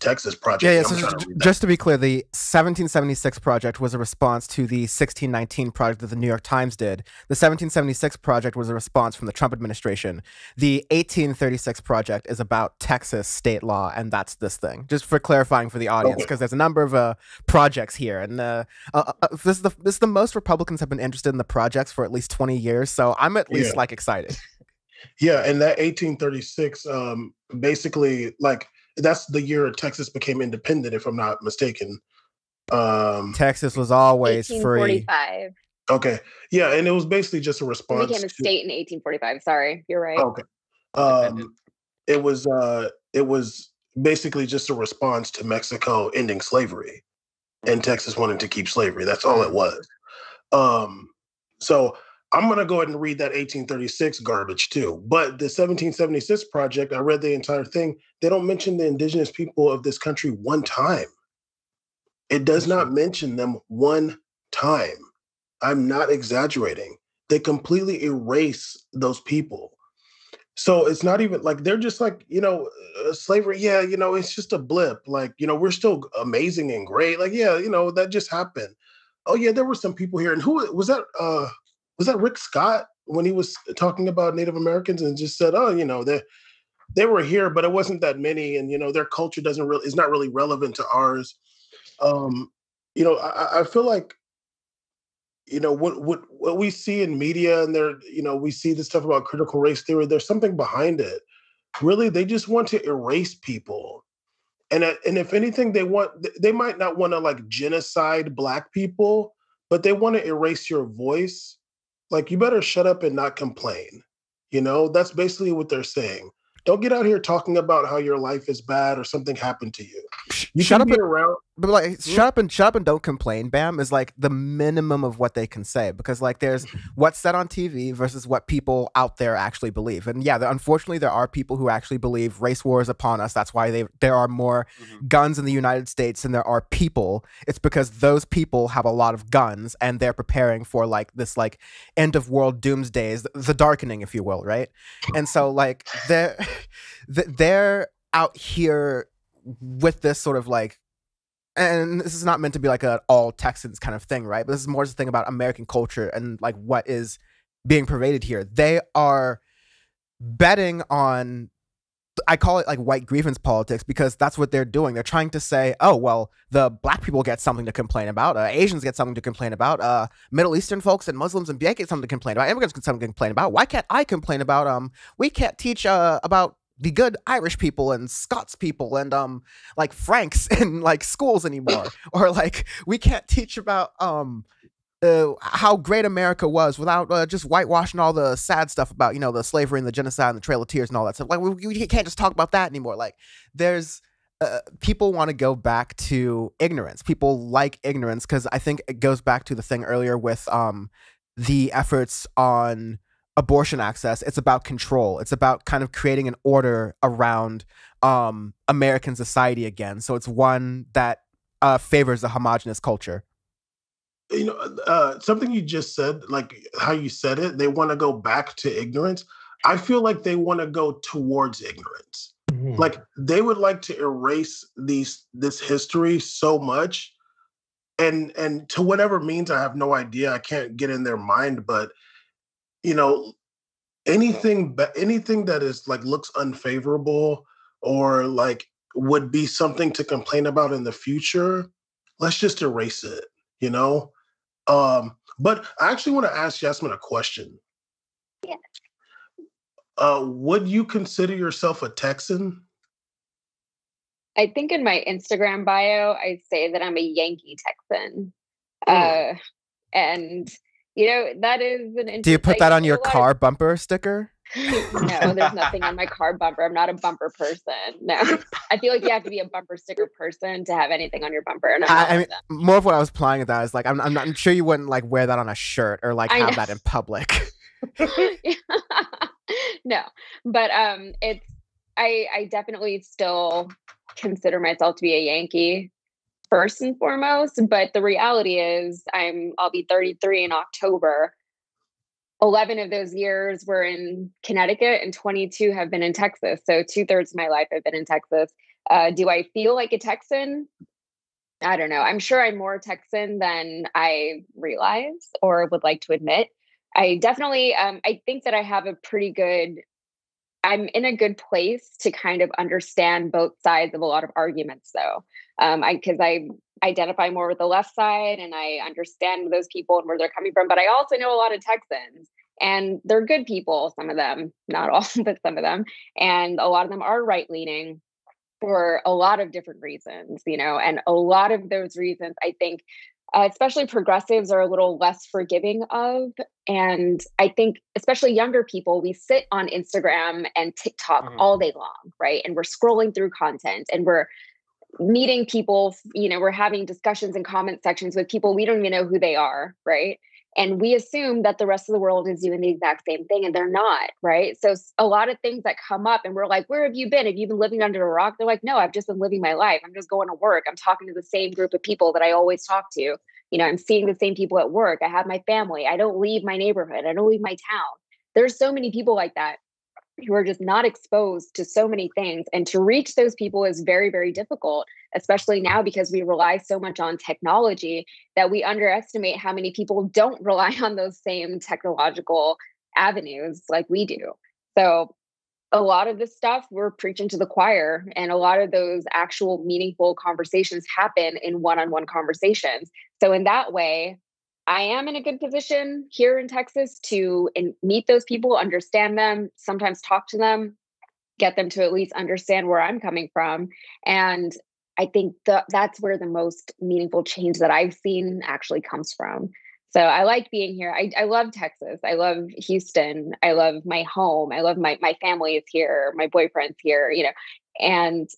Texas project. Yeah, so just to be clear, the 1776 project was a response to the 1619 project that the New York Times did. The 1776 project was a response from the Trump administration. The 1836 project is about Texas state law, and that's this thing. Just for clarifying for the audience, because there's a number of projects here, and this is the most Republicans have been interested in the projects for at least 20 years. So I'm at least like excited. Yeah, and that 1836, basically, like, that's the year Texas became independent, if I'm not mistaken. Texas was always free. 1845. Okay. Yeah, and it was basically just a response. It became a state in 1845. Sorry, you're right. Okay. It was basically just a response to Mexico ending slavery and Texas wanting to keep slavery. That's all it was. So I'm going to go ahead and read that 1836 garbage too. But the 1776 project, I read the entire thing. They don't mention the indigenous people of this country one time. It does not mention them one time. I'm not exaggerating. They completely erase those people. So it's not even like, they're just like, you know, slavery. Yeah, you know, it's just a blip. Like, you know, we're still amazing and great. Like, yeah, you know, that just happened. Oh yeah, there were some people here. And who was that? Was that Rick Scott when he was talking about Native Americans and just said, oh, you know, they were here, but it wasn't that many. And, you know, their culture is not really relevant to ours. You know, I feel like, what we see in media, and there, we see this stuff about critical race theory. There's something behind it. Really, they just want to erase people. And if anything, they might not want to like genocide Black people, but they want to erase your voice. Like, you better shut up and not complain. That's basically what they're saying. Don't get out here talking about how your life is bad or something happened to you. Shut up and don't complain, Bam, is like the minimum of what they can say, because like there's what's said on TV versus what people out there actually believe. And yeah, unfortunately there are people who actually believe race war is upon us. That's why there are more guns in the United States than there are people. It's because those people have a lot of guns and they're preparing for like this like end of world doomsdays, the darkening, if you will, right? And so like they're out here with this sort of like, and this is not meant to be like an all Texans kind of thing, right? But this is more just a thing about American culture and like what is being pervaded here. They are betting on, I call it like white grievance politics, because that's what they're doing. They're trying to say, oh, well, the Black people get something to complain about. Asians get something to complain about. Middle Eastern folks and Muslims and get something to complain about. Immigrants get something to complain about. Why can't I complain about, we can't teach about the good Irish people and Scots people and like Franks in like schools anymore, or like we can't teach about how great America was without just whitewashing all the sad stuff about the slavery and the genocide and the Trail of Tears and all that stuff. Like we can't just talk about that anymore. Like there's people want to go back to ignorance. People like ignorance because I think it goes back to the thing earlier with the efforts on abortion access. It's about control. It's about kind of creating an order around American society again. So it's one that favors a homogenous culture. Something you just said, like how you said it, they want to go back to ignorance. I feel like they want to go towards ignorance. Mm-hmm. Like they would like to erase this history so much, and to whatever means, I have no idea. I can't get in their mind, but anything that is like looks unfavorable or like would be something to complain about in the future, let's just erase it, But I actually want to ask Yasmin a question. Yeah. Would you consider yourself a Texan? I think in my Instagram bio, I say that I'm a Yankee Texan. And that is an interesting... Do you put that on your car bumper sticker? No, there's nothing on my car bumper. I'm not a bumper person. No, I feel like you have to be a bumper sticker person to have anything on your bumper. And I mean, more of what I was implying with that is like, I'm sure you wouldn't like wear that on a shirt or like have that in public. No, but I definitely still consider myself to be a Yankee first and foremost. But the reality is, I'll be 33 in October. 11 of those years were in Connecticut and 22 have been in Texas. So 2/3 of my life I've been in Texas. Do I feel like a Texan? I don't know. I'm sure I'm more Texan than I realize or would like to admit. I definitely, I think that I have I'm in a good place to kind of understand both sides of a lot of arguments though. Because I identify more with the left side and I understand those people and where they're coming from. But I also know a lot of Texans and they're good people, some of them, not all, but some of them. And a lot of them are right-leaning for a lot of different reasons, and a lot of those reasons, I think, especially progressives are a little less forgiving of. And I think especially younger people, we sit on Instagram and TikTok all day long, right? And we're scrolling through content and we're meeting people, we're having discussions in comment sections with people we don't even know who they are, right? And we assume that the rest of the world is doing the exact same thing, and they're not, right? So a lot of things that come up and we're like, where have you been? Have you been living under a rock? They're like, no, I've just been living my life. I'm just going to work. I'm talking to the same group of people that I always talk to. I'm seeing the same people at work. I have my family. I don't leave my neighborhood. I don't leave my town. There's so many people like that who are just not exposed to so many things. And to reach those people is very, very difficult, especially now because we rely so much on technology that we underestimate how many people don't rely on those same technological avenues like we do. So a lot of this stuff we're preaching to the choir, and a lot of those actual meaningful conversations happen in one-on-one conversations. So in that way, I am in a good position here in Texas to meet those people, understand them, sometimes talk to them, get them to at least understand where I'm coming from. And I think that's where the most meaningful change that I've seen actually comes from. So I like being here. I love Texas. I love Houston. I love my home. I love my family is here. My boyfriend's here, and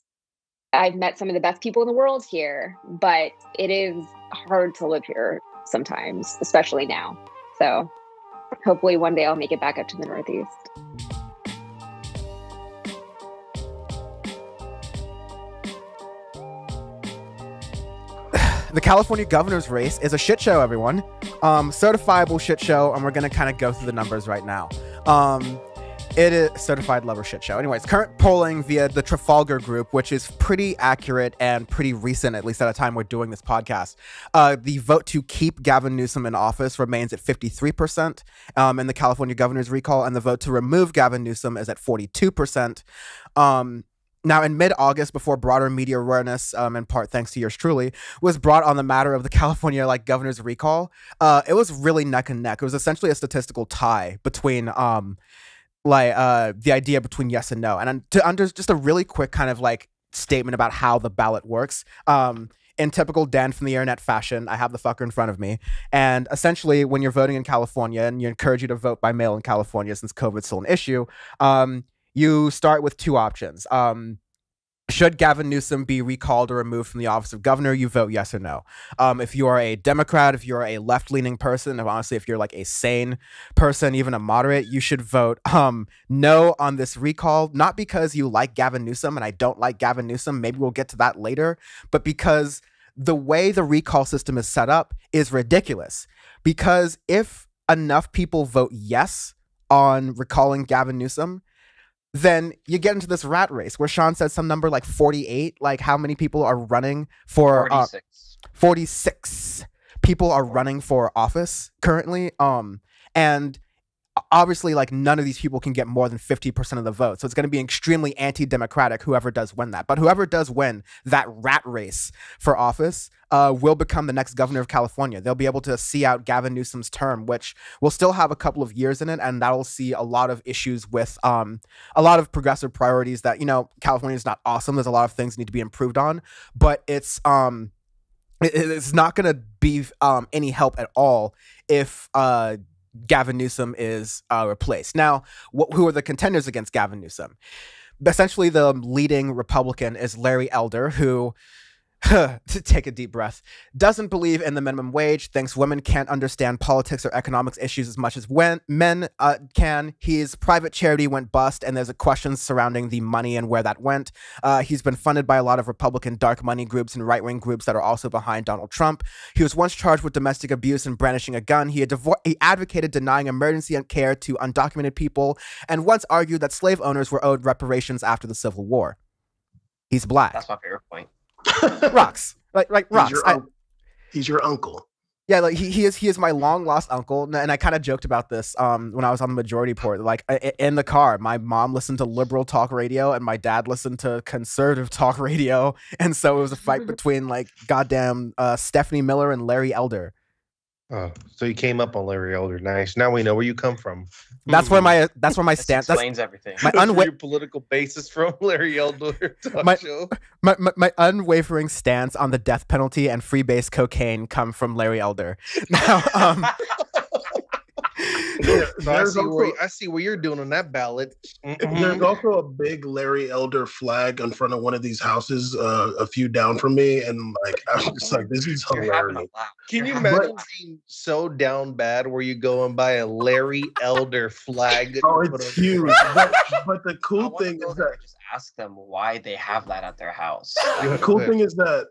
I've met some of the best people in the world here, but it is hard to live here sometimes, especially now. So hopefully one day I'll make it back up to the Northeast. The California governor's race is a shit show, everyone. Certifiable shit show, and we're going to kind of go through the numbers right now. It is certified lover shit show. Anyways, current polling via the Trafalgar Group, which is pretty accurate and pretty recent, at least at a time we're doing this podcast. The vote to keep Gavin Newsom in office remains at 53% in the California governor's recall, and the vote to remove Gavin Newsom is at 42%. Now, in mid-August, before broader media awareness, in part thanks to yours truly, was brought on the matter of the California governor's recall, it was really neck and neck. It was essentially a statistical tie between the idea between yes and no. And just a really quick kind of statement about how the ballot works. In typical Dan from the internet fashion, I have the fucker in front of me. And essentially, when you're voting in California, and you encourage you to vote by mail in California since COVID's still an issue, you start with two options. Should Gavin Newsom be recalled or removed from the office of governor? You vote yes or no. If you are a Democrat, if you're a left-leaning person, if you're a sane person, even a moderate, you should vote no on this recall. Not because you like Gavin Newsom, and I don't like Gavin Newsom. Maybe we'll get to that later. But because the way the recall system is set up is ridiculous. Because if enough people vote yes on recalling Gavin Newsom, then you get into this rat race where Sean said some number like 48, how many people are running for 46. 46 people are running for office currently. And obviously none of these people can get more than 50% of the vote. So it's going to be extremely anti-democratic, whoever does win that. But whoever does win that rat race for office will become the next governor of California. They'll be able to see out Gavin Newsom's term, which will still have a couple of years in it. And that'll see a lot of issues with a lot of progressive priorities that, California is not awesome. There's a lot of things need to be improved on, but it's not going to be any help at all if Gavin Newsom is replaced. Now, who are the contenders against Gavin Newsom? Essentially, the leading Republican is Larry Elder, who, to take a deep breath, doesn't believe in the minimum wage, thinks women can't understand politics or economics issues as much as men can. His private charity went bust, and there's a question surrounding the money and where that went. He's been funded by a lot of Republican dark money groups and right-wing groups that are also behind Donald Trump. He was once charged with domestic abuse and brandishing a gun. He advocated denying emergency care to undocumented people, and once argued that slave owners were owed reparations after the Civil War. He's black. That's my favorite point. Rocks. Rocks. He's your uncle. Yeah, he is my long lost uncle, and I kind of joked about this when I was on the majority report. In the car, my mom listened to liberal talk radio, and my dad listened to conservative talk radio, and so it was a fight between goddamn Stephanie Miller and Larry Elder. Oh, so you came up on Larry Elder. Nice. Now we know where you come from. That's where my stance explains everything. Your political basis from Larry Elder talk show. My unwavering stance on the death penalty and free-base cocaine come from Larry Elder. Now, so I see what you're doing on that ballot. There's also a big Larry Elder flag in front of one of these houses, a few down from me, and I'm just this is hilarious. Can you imagine being so down bad where you go and buy a Larry Elder flag? Oh, it's huge. But the cool thing is that just ask them why they have that at their house. The cool thing is that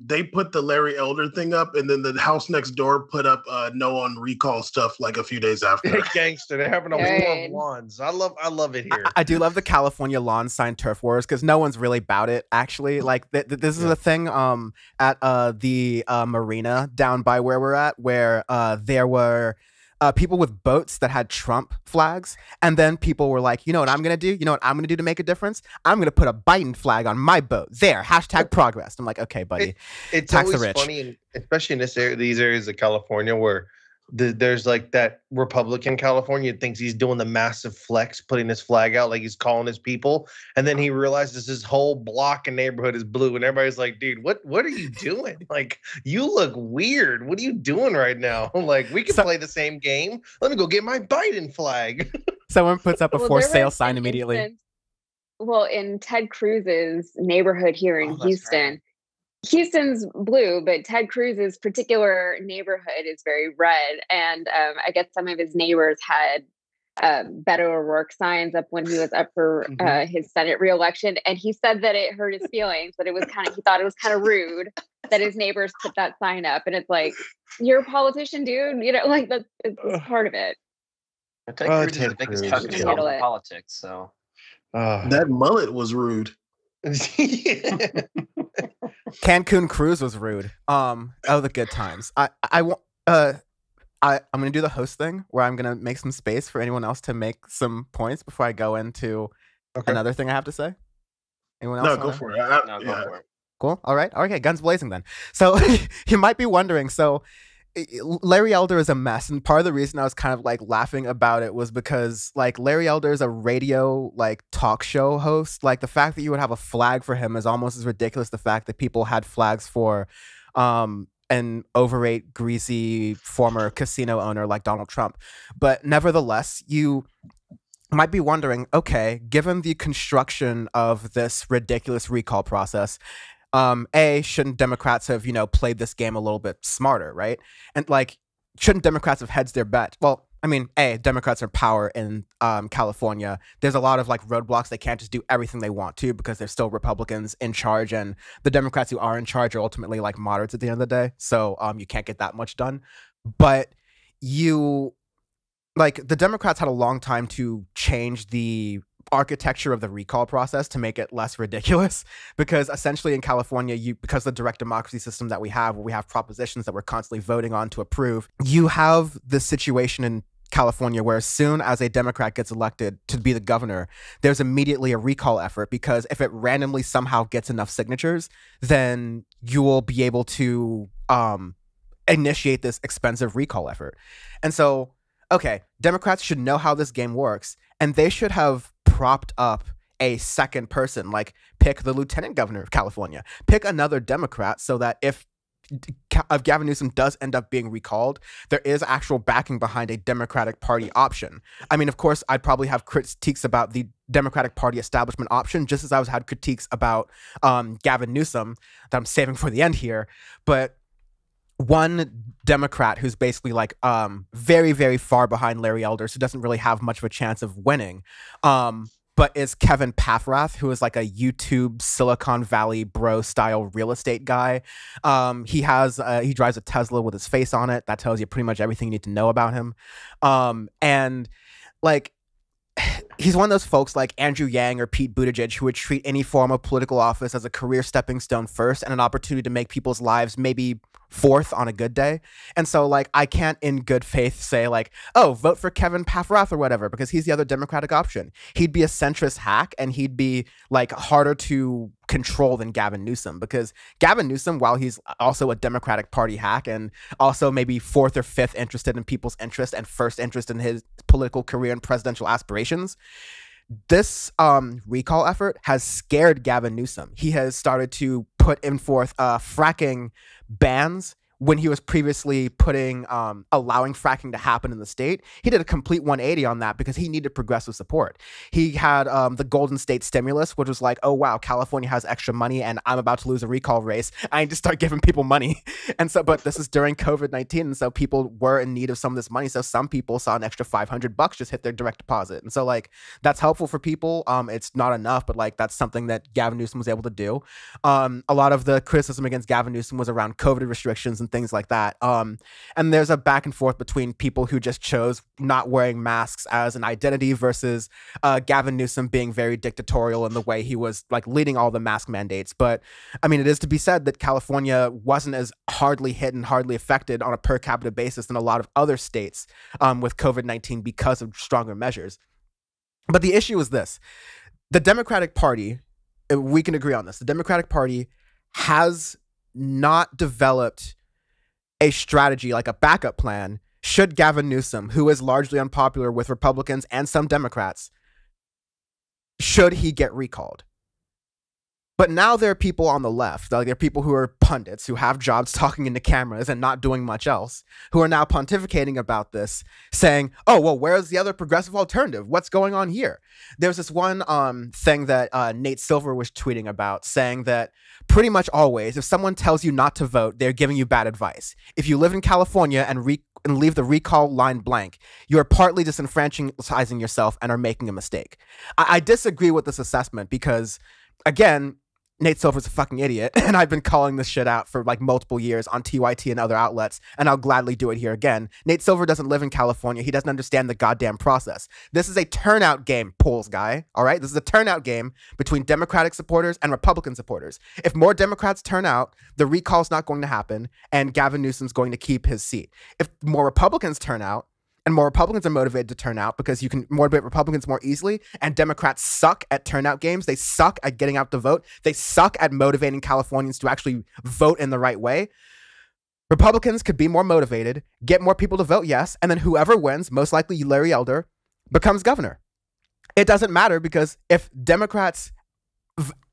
they put the Larry Elder thing up, and then the house next door put up no on recall stuff a few days after. Gangster, they're having a war of lawns. I love it here. I do love the California lawn sign turf wars because no one's really about it. Actually, this is a thing at the marina down by where we're at, where there were people with boats that had Trump flags, and then people were like, you know what I'm gonna do? You know what I'm gonna do to make a difference? I'm gonna put a Biden flag on my boat. There, #progress. I'm like, okay, buddy. It's tax the always rich. funny, especially in these areas of California where there's like that Republican California thinks he's doing the massive flex, putting his flag out like he's calling his people, and then he realizes his whole block and neighborhood is blue, and everybody's like, "Dude, what are you doing? Like, you look weird. What are you doing right now? Like, we can play the same game. Let me go get my Biden flag." Someone puts up a for sale sign immediately. Well, in Ted Cruz's neighborhood here in Houston. Right. Houston's blue, but Ted Cruz's particular neighborhood is very red. And I guess some of his neighbors had Beto O'Rourke signs up when he was up for his Senate reelection. And he said that it hurt his feelings, that he thought it was kind of rude that his neighbors put that sign up. And it's like, you're a politician, dude. You know, like it's part of it. Ted Cruz is the biggest fucking in politics, so. That mullet was rude. Cancun cruise was rude. The good times. I'm gonna do the host thing where I'm gonna make some space for anyone else to make some points before I go into another thing I have to say. Anyone else? No, go for it. Go for it. Cool. All right. Okay. Guns blazing then. So you might be wondering. So Larry Elder is a mess, and part of the reason I was kind of like laughing about it was because like Larry Elder is a radio like talk show host. Like the fact that you would have a flag for him is almost as ridiculous. The fact that people had flags for an overweight, greasy former casino owner like Donald Trump. But nevertheless, you might be wondering, okay, given the construction of this ridiculous recall process, shouldn't Democrats have, played this game a little bit smarter, right? And like, shouldn't Democrats have hedged their bet? Well, I mean, Democrats are power in California. There's a lot of like roadblocks. They can't just do everything they want to because there's still Republicans in charge, and the Democrats who are in charge are ultimately like moderates at the end of the day. So you can't get that much done. But the Democrats had a long time to change the architecture of the recall process to make it less ridiculous, because essentially in California, because the direct democracy system that we have, where we have propositions that we're constantly voting on to approve, you have this situation in California where as soon as a Democrat gets elected to be the governor, there's immediately a recall effort, because if it randomly somehow gets enough signatures, then you will be able to initiate this expensive recall effort. And so, okay, Democrats should know how this game works, and they should have propped up a second person, like pick the lieutenant governor of California, pick another Democrat, so that if Gavin Newsom does end up being recalled, there is actual backing behind a Democratic Party option. I mean, of course, I'd probably have critiques about the Democratic Party establishment option, just as I had critiques about Gavin Newsom that I'm saving for the end here. But one Democrat who's basically like very, very far behind Larry Elder, so doesn't really have much of a chance of winning, but is Kevin Paffrath, who is like a YouTube Silicon Valley bro style real estate guy. He drives a Tesla with his face on it. That tells you pretty much everything you need to know about him. And like, he's one of those folks like Andrew Yang or Pete Buttigieg who would treat any form of political office as a career stepping stone first and an opportunity to make people's lives maybe fourth on a good day. And so like, I can't in good faith say like, oh, vote for Kevin Paffrath or whatever, because he's the other Democratic option. He'd be a centrist hack, and he'd be like harder to control than Gavin Newsom, because Gavin Newsom, while he's also a Democratic Party hack and also maybe fourth or fifth interested in people's interest and first interest in his political career and presidential aspirations, this recall effort has scared Gavin Newsom. He has started to put in forth fracking bans when he was previously allowing fracking to happen in the state. He did a complete 180 on that because he needed progressive support. He had the Golden State stimulus, which was like, oh, wow, California has extra money and I'm about to lose a recall race. I need to start giving people money. And so, but this is during COVID-19. And so people were in need of some of this money. So some people saw an extra $500 just hit their direct deposit. And so like, that's helpful for people. It's not enough, but like, that's something that Gavin Newsom was able to do. A lot of the criticism against Gavin Newsom was around COVID restrictions and things like that. And there's a back and forth between people who just chose not wearing masks as an identity versus Gavin Newsom being very dictatorial in the way he was like leading all the mask mandates. But I mean, it is to be said that California wasn't as hardly hit and hardly affected on a per capita basis than a lot of other states with COVID-19 because of stronger measures. But the issue is this. The Democratic Party, we can agree on this, the Democratic Party has not developed a strategy, like a backup plan, should Gavin Newsom, who is largely unpopular with Republicans and some Democrats, should he get recalled. But now there are people on the left, like there are people who are pundits who have jobs talking into cameras and not doing much else, who are now pontificating about this, saying, oh, well, where's the other progressive alternative? What's going on here? There's this one thing that Nate Silver was tweeting about, saying that pretty much always, if someone tells you not to vote, they're giving you bad advice. If you live in California and leave the recall line blank, you are partly disenfranchising yourself and are making a mistake. I disagree with this assessment because, again, Nate Silver's a fucking idiot, and I've been calling this shit out for like multiple years on TYT and other outlets, and I'll gladly do it here again. Nate Silver doesn't live in California. He doesn't understand the goddamn process. This is a turnout game, polls guy, all right? This is a turnout game between Democratic supporters and Republican supporters. If more Democrats turn out, the recall's not going to happen, and Gavin Newsom's going to keep his seat. If more Republicans turn out, and more Republicans are motivated to turn out because you can motivate Republicans more easily, and Democrats suck at turnout games. They suck at getting out the vote. They suck at motivating Californians to actually vote in the right way. Republicans could be more motivated, get more people to vote yes, and then whoever wins, most likely Larry Elder, becomes governor. It doesn't matter because if Democrats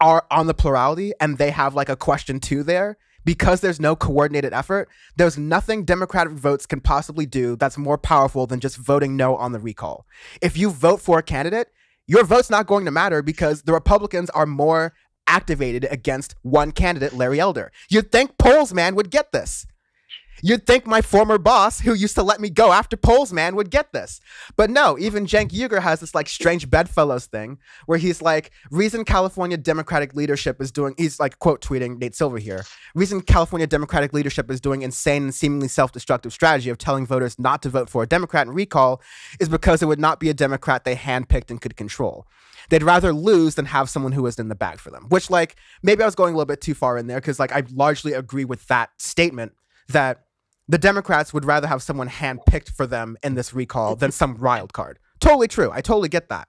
are on the plurality and they have like a question 2 there, because there's no coordinated effort, there's nothing Democratic votes can possibly do that's more powerful than just voting no on the recall. If you vote for a candidate, your vote's not going to matter because the Republicans are more activated against one candidate, Larry Elder. You'd think Polls Man would get this. You'd think my former boss, who used to let me go after Polls Man, would get this. But no, even Cenk Uygur has this like strange bedfellows thing where he's like, reason California Democratic leadership is doing, he's like quote tweeting Nate Silver here, reason California Democratic leadership is doing insane and seemingly self-destructive strategy of telling voters not to vote for a Democrat in recall is because it would not be a Democrat they handpicked and could control. They'd rather lose than have someone who is in the bag for them, which like, maybe I was going a little bit too far in there because like I largely agree with that statement that the Democrats would rather have someone handpicked for them in this recall than some wild card. Totally true. I totally get that.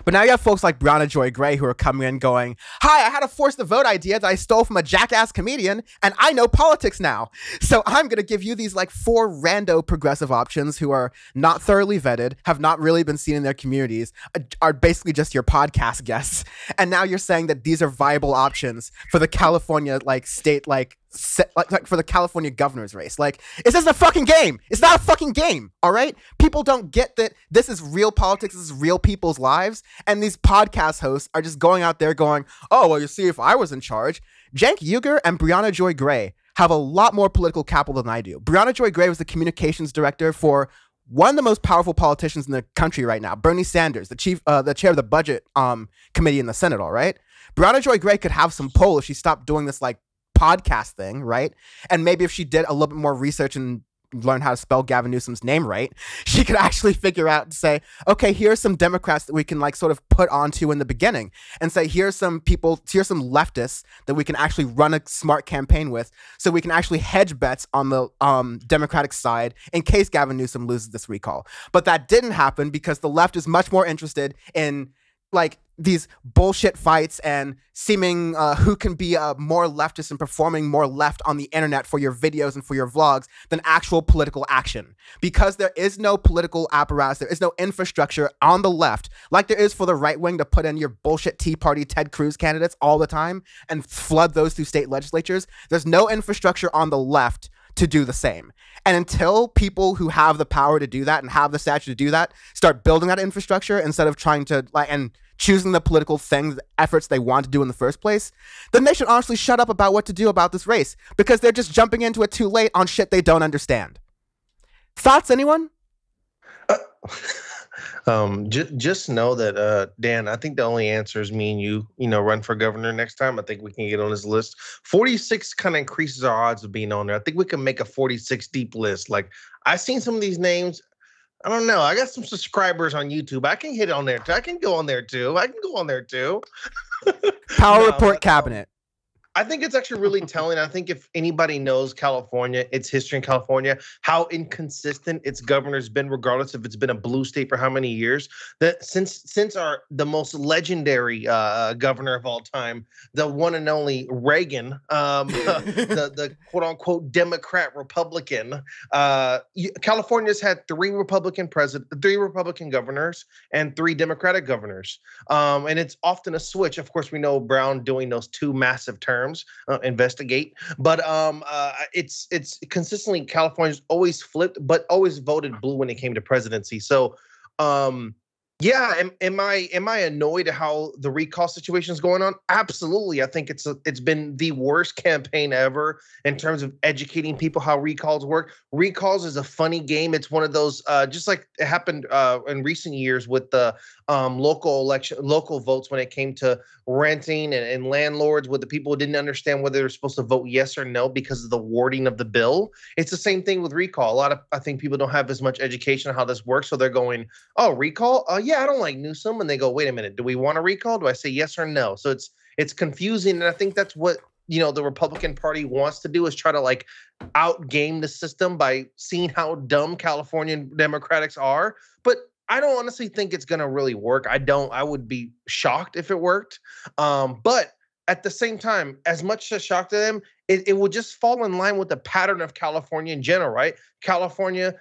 But now you have folks like Brianna Joy Gray who are coming in going, hi, I had a force the vote idea that I stole from a jackass comedian, and I know politics now. So I'm going to give you these like 4 rando progressive options who are not thoroughly vetted, have not really been seen in their communities, are basically just your podcast guests. And now you're saying that these are viable options for the California like state like for the California governor's race. Like, is this a fucking game? It's not a fucking game, all right? People don't get that this is real politics, this is real people's lives, and these podcast hosts are just going out there going, oh, well, you see, if I was in charge. Cenk Uygur and Brianna Joy Gray have a lot more political capital than I do. Brianna Joy Gray was the communications director for one of the most powerful politicians in the country right now, Bernie Sanders, the chair of the budget committee in the Senate, all right? Brianna Joy Gray could have some pull if she stopped doing this, like, podcast thing, right? And maybe if she did a little bit more research and learn how to spell Gavin Newsom's name right, she could actually figure out and say, okay, here's some Democrats that we can like sort of put onto in the beginning and say, here's some people, here's some leftists that we can actually run a smart campaign with so we can actually hedge bets on the Democratic side in case Gavin Newsom loses this recall. But that didn't happen because the left is much more interested in like these bullshit fights and seeming who can be more leftist and performing more left on the internet for your videos and for your vlogs than actual political action. Because there is no political apparatus, there is no infrastructure on the left like there is for the right wing to put in your bullshit Tea Party Ted Cruz candidates all the time and flood those through state legislatures. There's no infrastructure on the left to do the same. And until people who have the power to do that and have the stature to do that start building that infrastructure instead of trying to like and choosing the political things, efforts they want to do in the first place, then they should honestly shut up about what to do about this race because they're just jumping into it too late on shit they don't understand. Thoughts, anyone? Just know that, Dan, I think the only answer is me and you, run for governor next time. I think we can get on this list. 46 kind of increases our odds of being on there. I think we can make a 46 deep list. Like, I've seen some of these names. I don't know. I got some subscribers on YouTube. I can hit on there too. I can go on there too. Power Report Cabinet. I think it's actually really telling. I think if anybody knows California, its history in California, how inconsistent its governor's been, regardless if it's been a blue state for how many years, that since the most legendary governor of all time, the one and only Reagan, the quote unquote Democrat Republican, California's had three Republican governors and three Democratic governors, and it's often a switch. Of course, we know Brown doing those two massive terms. Investigate, but it's consistently California's always flipped, but always voted blue when it came to presidency. So, yeah, am I annoyed at how the recall situation is going on? Absolutely. I think it's been the worst campaign ever in terms of educating people how recalls work. Recalls is a funny game. It's one of those, just like it happened in recent years with the local votes when it came to renting and landlords, with the people who didn't understand whether they were supposed to vote yes or no because of the wording of the bill. It's the same thing with recall. I think people don't have as much education on how this works, so they're going, oh, recall? Yeah, I don't like Newsom. And they go, wait a minute, do we want a recall? Do I say yes or no? So it's confusing, and I think that's what the Republican Party wants to do, is try to like outgame the system by seeing how dumb Californian Democrats are. But I don't honestly think it's going to really work. I would be shocked if it worked. But at the same time, as much as shock to them, it will just fall in line with the pattern of California in general, right? California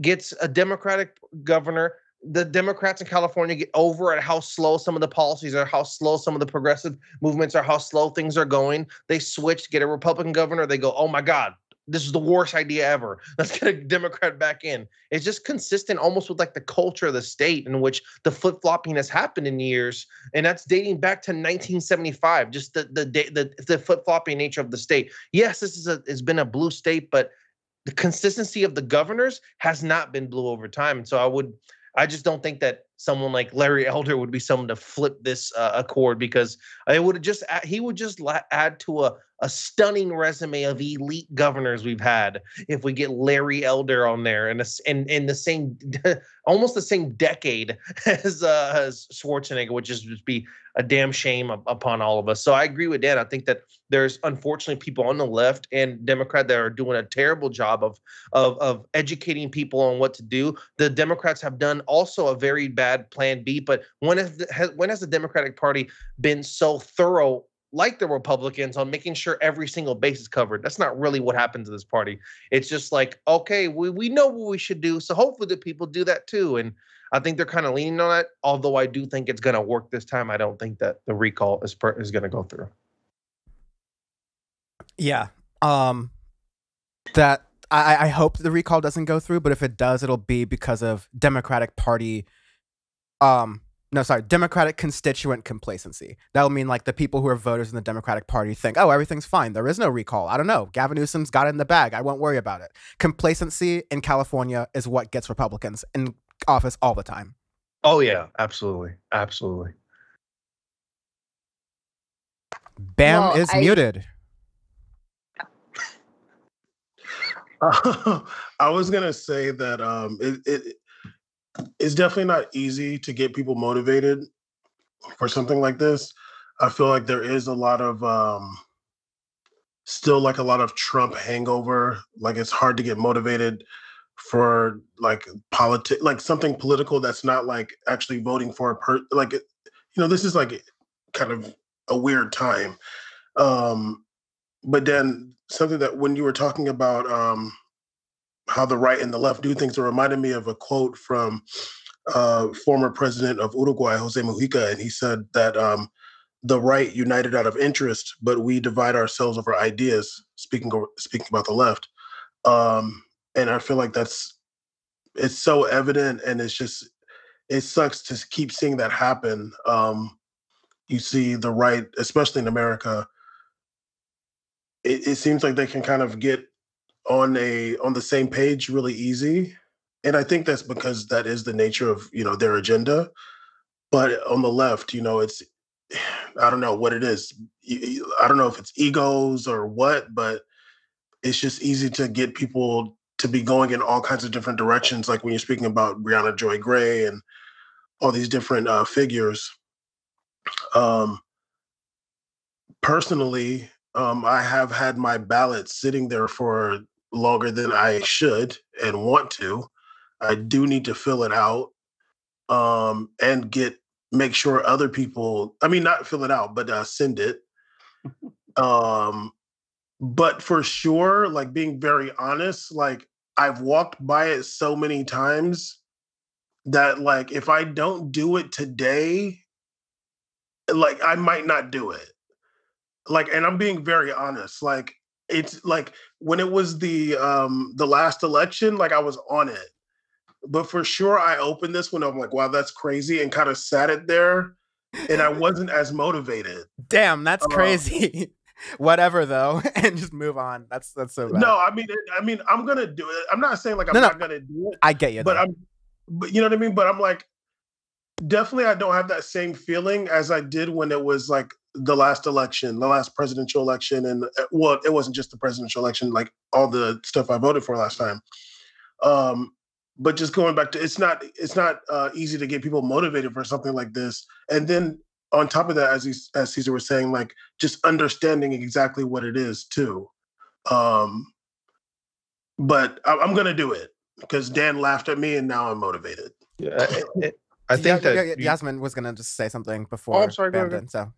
gets a Democratic governor. The Democrats in California get over at how slow some of the policies are, how slow some of the progressive movements are, how slow things are going. They switch, get a Republican governor. They go, oh my God, this is the worst idea ever. Let's get a Democrat back in. It's just consistent almost with like the culture of the state in which the flip-flopping has happened in years. And that's dating back to 1975, just the flip-flopping nature of the state. Yes, it's been a blue state, but the consistency of the governors has not been blue over time. And so I just don't think that someone like Larry Elder would be someone to flip this accord, because he would just add to a stunning resume of elite governors we've had if we get Larry Elder on there and in the same almost the same decade as Schwarzenegger, which is just be a damn shame upon all of us. So I agree with Dan. I think that there's unfortunately people on the left and Democrat that are doing a terrible job of educating people on what to do. The Democrats have done also a very bad plan B, but when has the Democratic Party been so thorough like the Republicans on making sure every single base is covered? That's not really what happens to this party. It's just like, okay, we know what we should do, so hopefully the people do that too. And I think they're kind of leaning on it, although I do think it's going to work this time. I don't think that the recall is going to go through. Yeah. That I hope the recall doesn't go through, but if it does, it'll be because of Democratic Party Democratic constituent complacency. That'll mean like the people who are voters in the Democratic Party think, oh, everything's fine. There is no recall. I don't know. Gavin Newsom's got it in the bag. I won't worry about it. Complacency in California is what gets Republicans in office all the time. Oh, yeah, absolutely. Absolutely. Bam is muted. I was going to say that it's definitely not easy to get people motivated for something like this. I feel like there is a lot of still like a lot of Trump hangover. Like it's hard to get motivated for like something political that's not like actually voting for this is like kind of a weird time. But then something that when you were talking about how the right and the left do things, it reminded me of a quote from former president of Uruguay, Jose Mujica, and he said that the right united out of interest, but we divide ourselves over ideas, speaking about the left. And I feel like it's so evident, and it sucks to keep seeing that happen. You see the right, especially in America, it seems like they can kind of get on the same page really easy, And I think that's because that is the nature of, their agenda. But on the left, it's, I don't know what it is. I don't know if it's egos or what, but it's just easy to get people to be going in all kinds of different directions. Like when you're speaking about Brianna Joy Gray and all these different figures. Personally, I have had my ballot sitting there for longer than I should and want to. I do need to fill it out and make sure other people, not fill it out, but send it. But for sure, like being very honest, like I've walked by it so many times that like if I don't do it today, like I might not do it. Like, and I'm being very honest. Like it's like when it was the last election, like I was on it. But for sure I opened this when I'm like, wow, that's crazy, and kind of sat it there and I wasn't as motivated. Damn, that's crazy. Whatever though, and just move on. That's so bad. No, I mean, I'm gonna do it. I'm not saying like I'm not gonna do it. I get you, but but you know what I mean. But I'm like, definitely, I don't have that same feeling as I did when it was like the last election, the last presidential election, and well, it wasn't just the presidential election, like all the stuff I voted for last time. But just going back to, it's not easy to get people motivated for something like this, and then on top of that, as Caesar was saying, like just understanding exactly what it is too. But I'm going to do it because Dan laughed at me and now I'm motivated. Yeah, I think that Yasmin was going to just say something before. Oh, I'm sorry, Bam, so.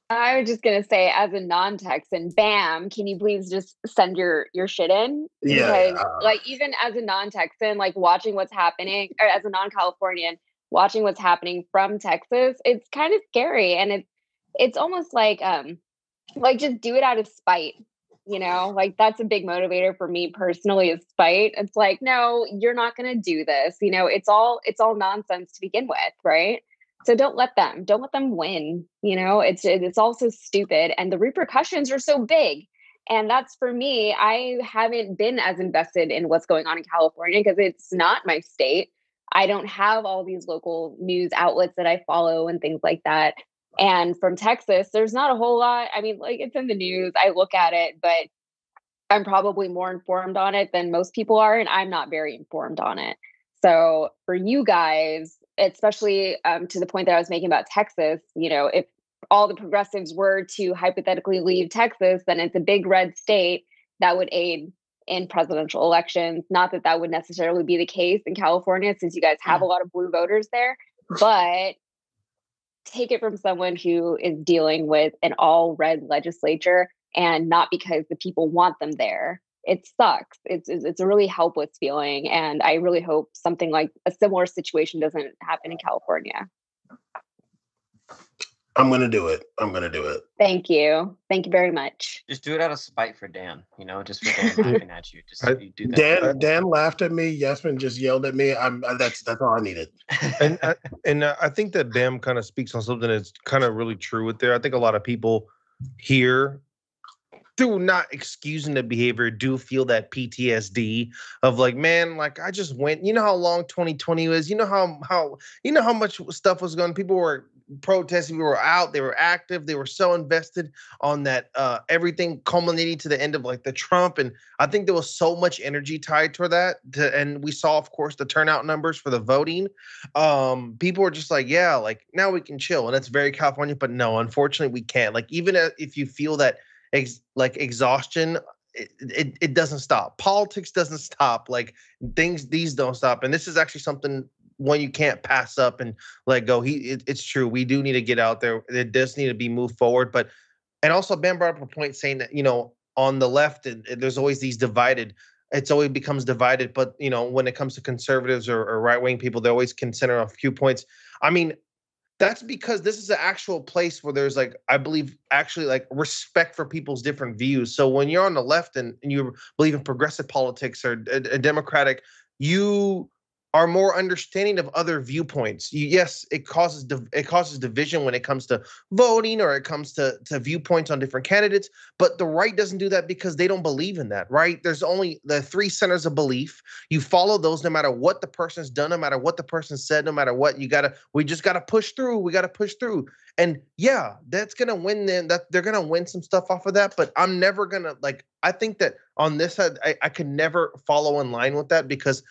I was just going to say, as a non-Texan, Bam, can you please just send your shit in? Yeah. Because like even as a non-Texan, like watching what's happening, or as a non-Californian, watching what's happening from Texas, it's kind of scary. And it's almost like just do it out of spite, like that's a big motivator for me personally, is spite. It's like, no, you're not going to do this. It's all nonsense to begin with. Right. So don't let them win. It's also stupid. And the repercussions are so big. And that's, for me, I haven't been as invested in what's going on in California because it's not my state. I don't have all these local news outlets that I follow and things like that. And from Texas, there's not a whole lot. I mean, like, it's in the news. I look at it, but I'm probably more informed on it than most people are. And I'm not very informed on it. So for you guys, especially to the point that I was making about Texas, if all the progressives were to hypothetically leave Texas, then it's a big red state that would aid in presidential elections. Not that that would necessarily be the case in California, since you guys have a lot of blue voters there, but take it from someone who is dealing with an all red legislature, and not because the people want them there. It sucks. It's a really helpless feeling. And I really hope something like a similar situation doesn't happen in California. I'm going to do it. Thank you. Thank you very much. Just do it out of spite for Dan, just for Dan laughing at you. Just you do that. Dan laughed at me. Yasmin just yelled at me. That's all I needed. And I think that Bam kind of speaks on something that's kind of really true with there. I think a lot of people here, through not excusing the behavior, do feel that PTSD of like, man, like I just went, how long 2020 was, how much stuff was going, people were protesting, we were out, they were active, they were so invested on that, everything culminating to the end of like the Trump. And I think there was so much energy tied to that. And we saw, of course, the turnout numbers for the voting. People were just like, yeah, like now we can chill. And that's very California, but no, unfortunately we can't. Like, even if you feel that exhaustion, it doesn't stop. Politics doesn't stop. Like these don't stop. And this is actually something one you can't pass up and let go. It's true. We do need to get out there. It does need to be moved forward. And also Ben brought up a point saying that, on the left, there's always these divided. It's always becomes divided. But, when it comes to conservatives or right-wing people, they always consider a few points. I mean, that's because this is an actual place where there's like, I believe, actually like respect for people's different views. So when you're on the left and you believe in progressive politics or a democratic, you are more understanding of other viewpoints. Yes, it causes division when it comes to voting or it comes to viewpoints on different candidates, but the right doesn't do that because they don't believe in that, right? There's only the three centers of belief. You follow those no matter what the person's done, no matter what the person said, no matter what. We just gotta push through. We gotta push through. And yeah, that's gonna win then. That they're gonna win some stuff off of that, but I'm never gonna I think that on this side, I could never follow in line with that, because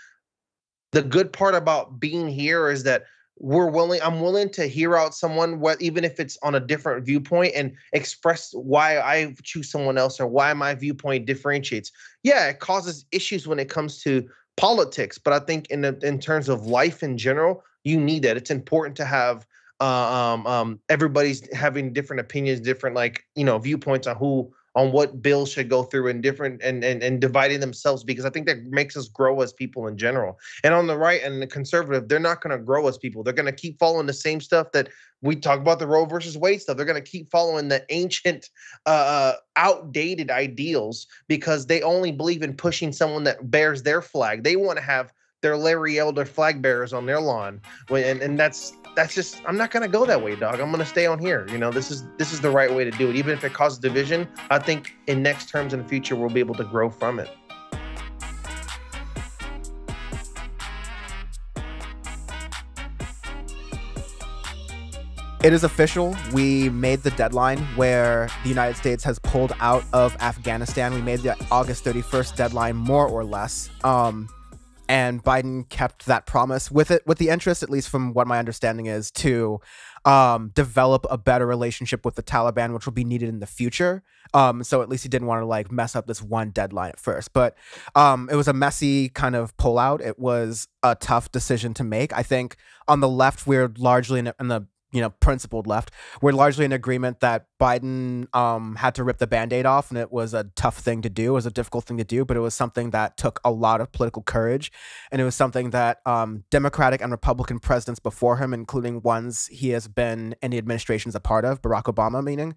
the good part about being here is that I'm willing to hear out someone, even if it's on a different viewpoint, and express why I choose someone else or why my viewpoint differentiates. Yeah, it causes issues when it comes to politics, but I think in terms of life in general, you need that. It's important to have everybody's having different opinions, different viewpoints on what bills should go through, and different and dividing themselves, because I think that makes us grow as people in general. And on the right and the conservative, they're not going to grow as people. They're going to keep following the same stuff that we talk about, the Roe versus Wade stuff. They're going to keep following the ancient, outdated ideals, because they only believe in pushing someone that bears their flag. They want to have their Larry Elder flag bearers on their lawn, and that's just, I'm not gonna go that way, dog. I'm gonna stay on here. This is the right way to do it, even if it causes division. I think in next terms in the future, we'll be able to grow from it. It is official. We made the deadline where the United States has pulled out of Afghanistan. We made the August 31st deadline, more or less. And Biden kept that promise with the interest, at least from what my understanding is, to develop a better relationship with the Taliban, which will be needed in the future. So at least he didn't want to mess up this one deadline at first. But it was a messy kind of pullout. It was a tough decision to make. I think on the left, we're largely in the principled left, we're largely in agreement that Biden had to rip the Band-Aid off, and it was a tough thing to do. It was a difficult thing to do, but it was something that took a lot of political courage, and it was something that Democratic and Republican presidents before him, including ones he has been in the administrations a part of, Barack Obama meaning,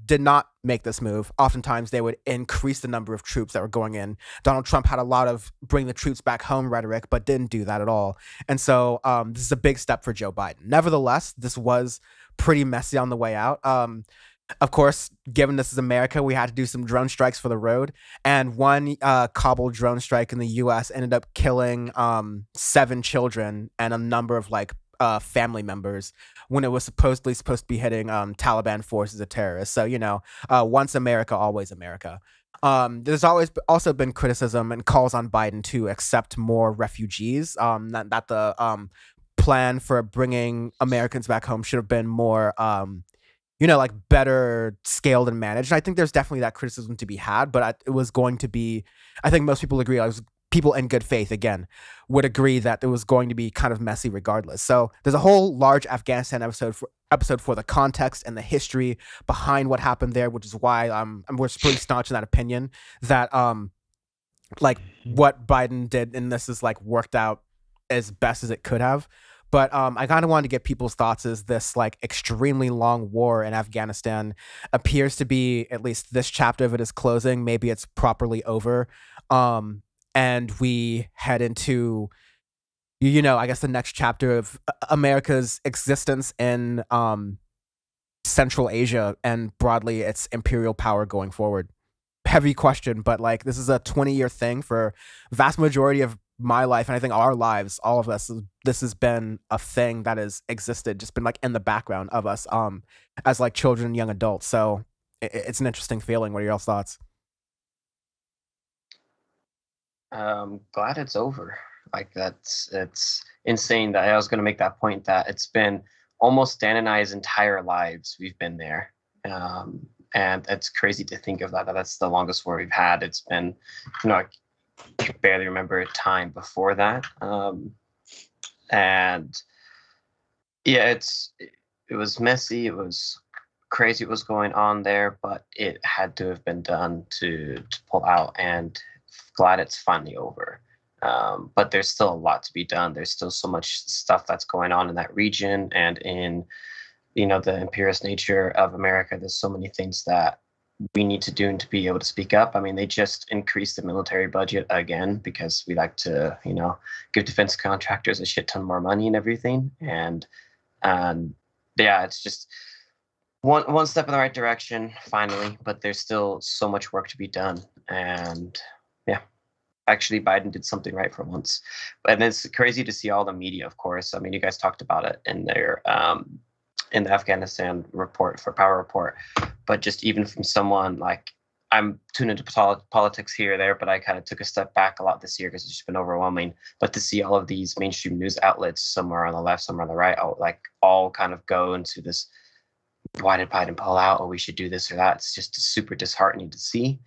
did not make this move. Oftentimes they would increase the number of troops that were going in. Donald Trump had a lot of bring the troops back home rhetoric, but didn't do that at all. And so this is a big step for Joe Biden. Nevertheless, this was pretty messy on the way out. Of course, given this is America, we had to do some drone strikes for the road. And one Kabul drone strike in the U.S. ended up killing 7 children and a number of family members, when it was supposed to be hitting Taliban forces of terrorists. So, once America, always America. There's always also been criticism and calls on Biden to accept more refugees, that the plan for bringing Americans back home should have been more, better scaled and managed. And I think there's definitely that criticism to be had, but it was going to be, I think most people agree, people in good faith, again, would agree that it was going to be kind of messy regardless. So there's a whole large Afghanistan episode for the context and the history behind what happened there, which is why we're pretty staunch in that opinion that what Biden did in this is worked out as best as it could have. But I kind of wanted to get people's thoughts as this extremely long war in Afghanistan appears to be, at least this chapter of it is closing. Maybe it's properly over. And we head into, I guess the next chapter of America's existence in Central Asia and broadly its imperial power going forward. Heavy question, but this is a 20-year thing for vast majority of my life, and I think our lives, all of us. This has been a thing that has existed, just been in the background of us as children and young adults. So it's an interesting feeling. What are your thoughts? Glad it's over. It's insane that I was going to make that point, that it's been almost Dan and I's entire lives we've been there, and it's crazy to think of that that's the longest war we've had. It's been, I can barely remember a time before that, and yeah, it was messy. It was crazy what was going on there, but it had to have been done to pull out, and glad it's finally over. But there's still a lot to be done. There's still so much stuff that's going on in that region, and in the imperialist nature of America. There's so many things that we need to do to be able to speak up. I mean, they just increased the military budget again because we like to, give defense contractors a shit ton more money and everything. And yeah, it's just one step in the right direction finally, but there's still so much work to be done. And yeah, actually Biden did something right for once. And it's crazy to see all the media, of course. I mean, you guys talked about it in their in the Afghanistan report for Power Report, but just even from someone like, I'm tuned into politics here or there, but I kind of took a step back a lot this year because it's just been overwhelming. But to see all of these mainstream news outlets, somewhere on the left, somewhere on the right, all kind of go into this, why did Biden pull out? Oh, we should do this or that. It's just super disheartening to see.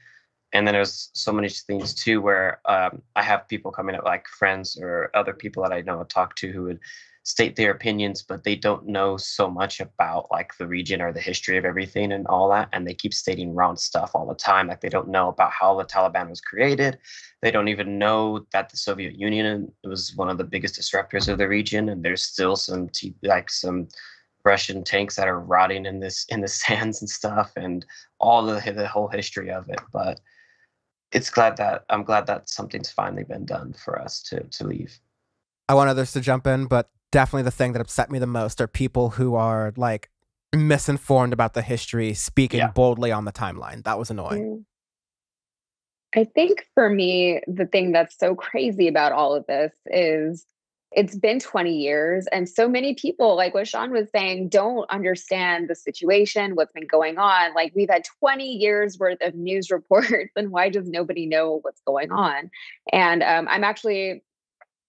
And then there's so many things too where I have people coming up, like friends or other people that I know talk to, who would state their opinions, but they don't know so much about like the region or the history of everything and all that. And they keep stating wrong stuff all the time. Like they don't know about how the Taliban was created. They don't even know that the Soviet Union was one of the biggest disruptors of the region. And there's still some Russian tanks that are rotting in the sands and stuff, and all the whole history of it. But I'm glad that something's finally been done for us to leave. I want others to jump in, but definitely the thing that upset me the most are people who are like misinformed about the history, speaking boldly on the timeline. That was annoying. I think for me, the thing that's so crazy about all of this is it's been 20 years, and so many people, like what Sean was saying, don't understand the situation, what's been going on. Like, we've had 20 years worth of news reports, and why does nobody know what's going on? And I'm actually,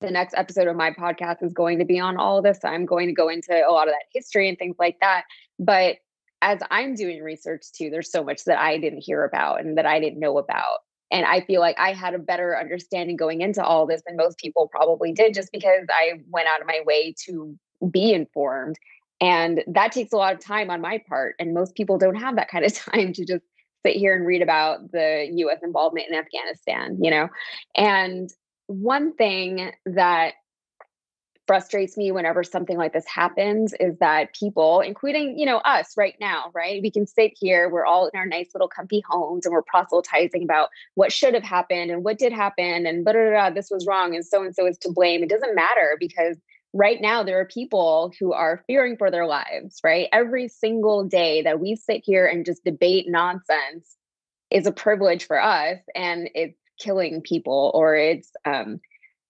the next episode of my podcast is going to be on all of this. So I'm going to go into a lot of that history and things like that. But as I'm doing research too, there's so much that I didn't hear about and that I didn't know about. And I feel like I had a better understanding going into all this than most people probably did, just because I went out of my way to be informed. And that takes a lot of time on my part. And most people don't have that kind of time to just sit here and read about the US involvement in Afghanistan, And one thing that frustrates me whenever something like this happens is that people, including, us right now, right? We can sit here, we're all in our nice little comfy homes, and we're proselytizing about what should have happened and what did happen and this was wrong and so is to blame. It doesn't matter, because right now there are people who are fearing for their lives, right? Every single day that we sit here and just debate nonsense is a privilege for us, and it's killing people, or it's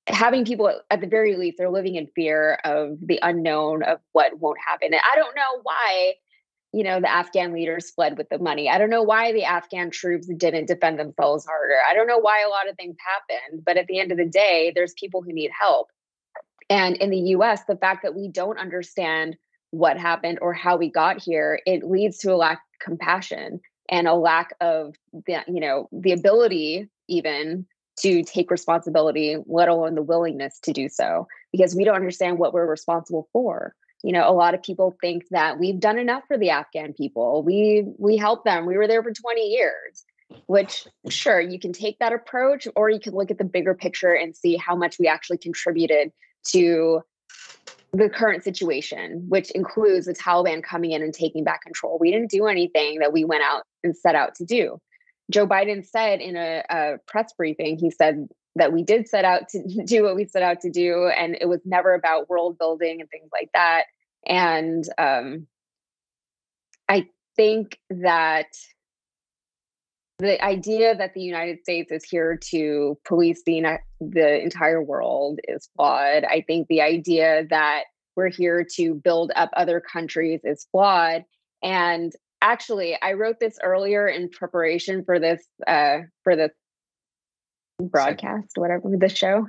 having people, at the very least, they're living in fear of the unknown of what won't happen. And I don't know why, the Afghan leaders fled with the money. I don't know why the Afghan troops didn't defend themselves harder. I don't know why a lot of things happened, but at the end of the day, there's people who need help. And in the US, the fact that we don't understand what happened or how we got here, it leads to a lack of compassion and a lack of the ability even to take responsibility, let alone the willingness to do so, because we don't understand what we're responsible for. A lot of people think that we've done enough for the Afghan people. We helped them. We were there for 20 years, which, sure, you can take that approach, or you can look at the bigger picture and see how much we actually contributed to the current situation, which includes the Taliban coming in and taking back control. We didn't do anything that we went out and set out to do. Joe Biden said in a press briefing, he said that we did set out to do what we set out to do, and it was never about world building and things like that. And I think that the idea that the United States is here to police the entire world is flawed. I think the idea that we're here to build up other countries is flawed. And actually, I wrote this earlier in preparation for this broadcast, whatever,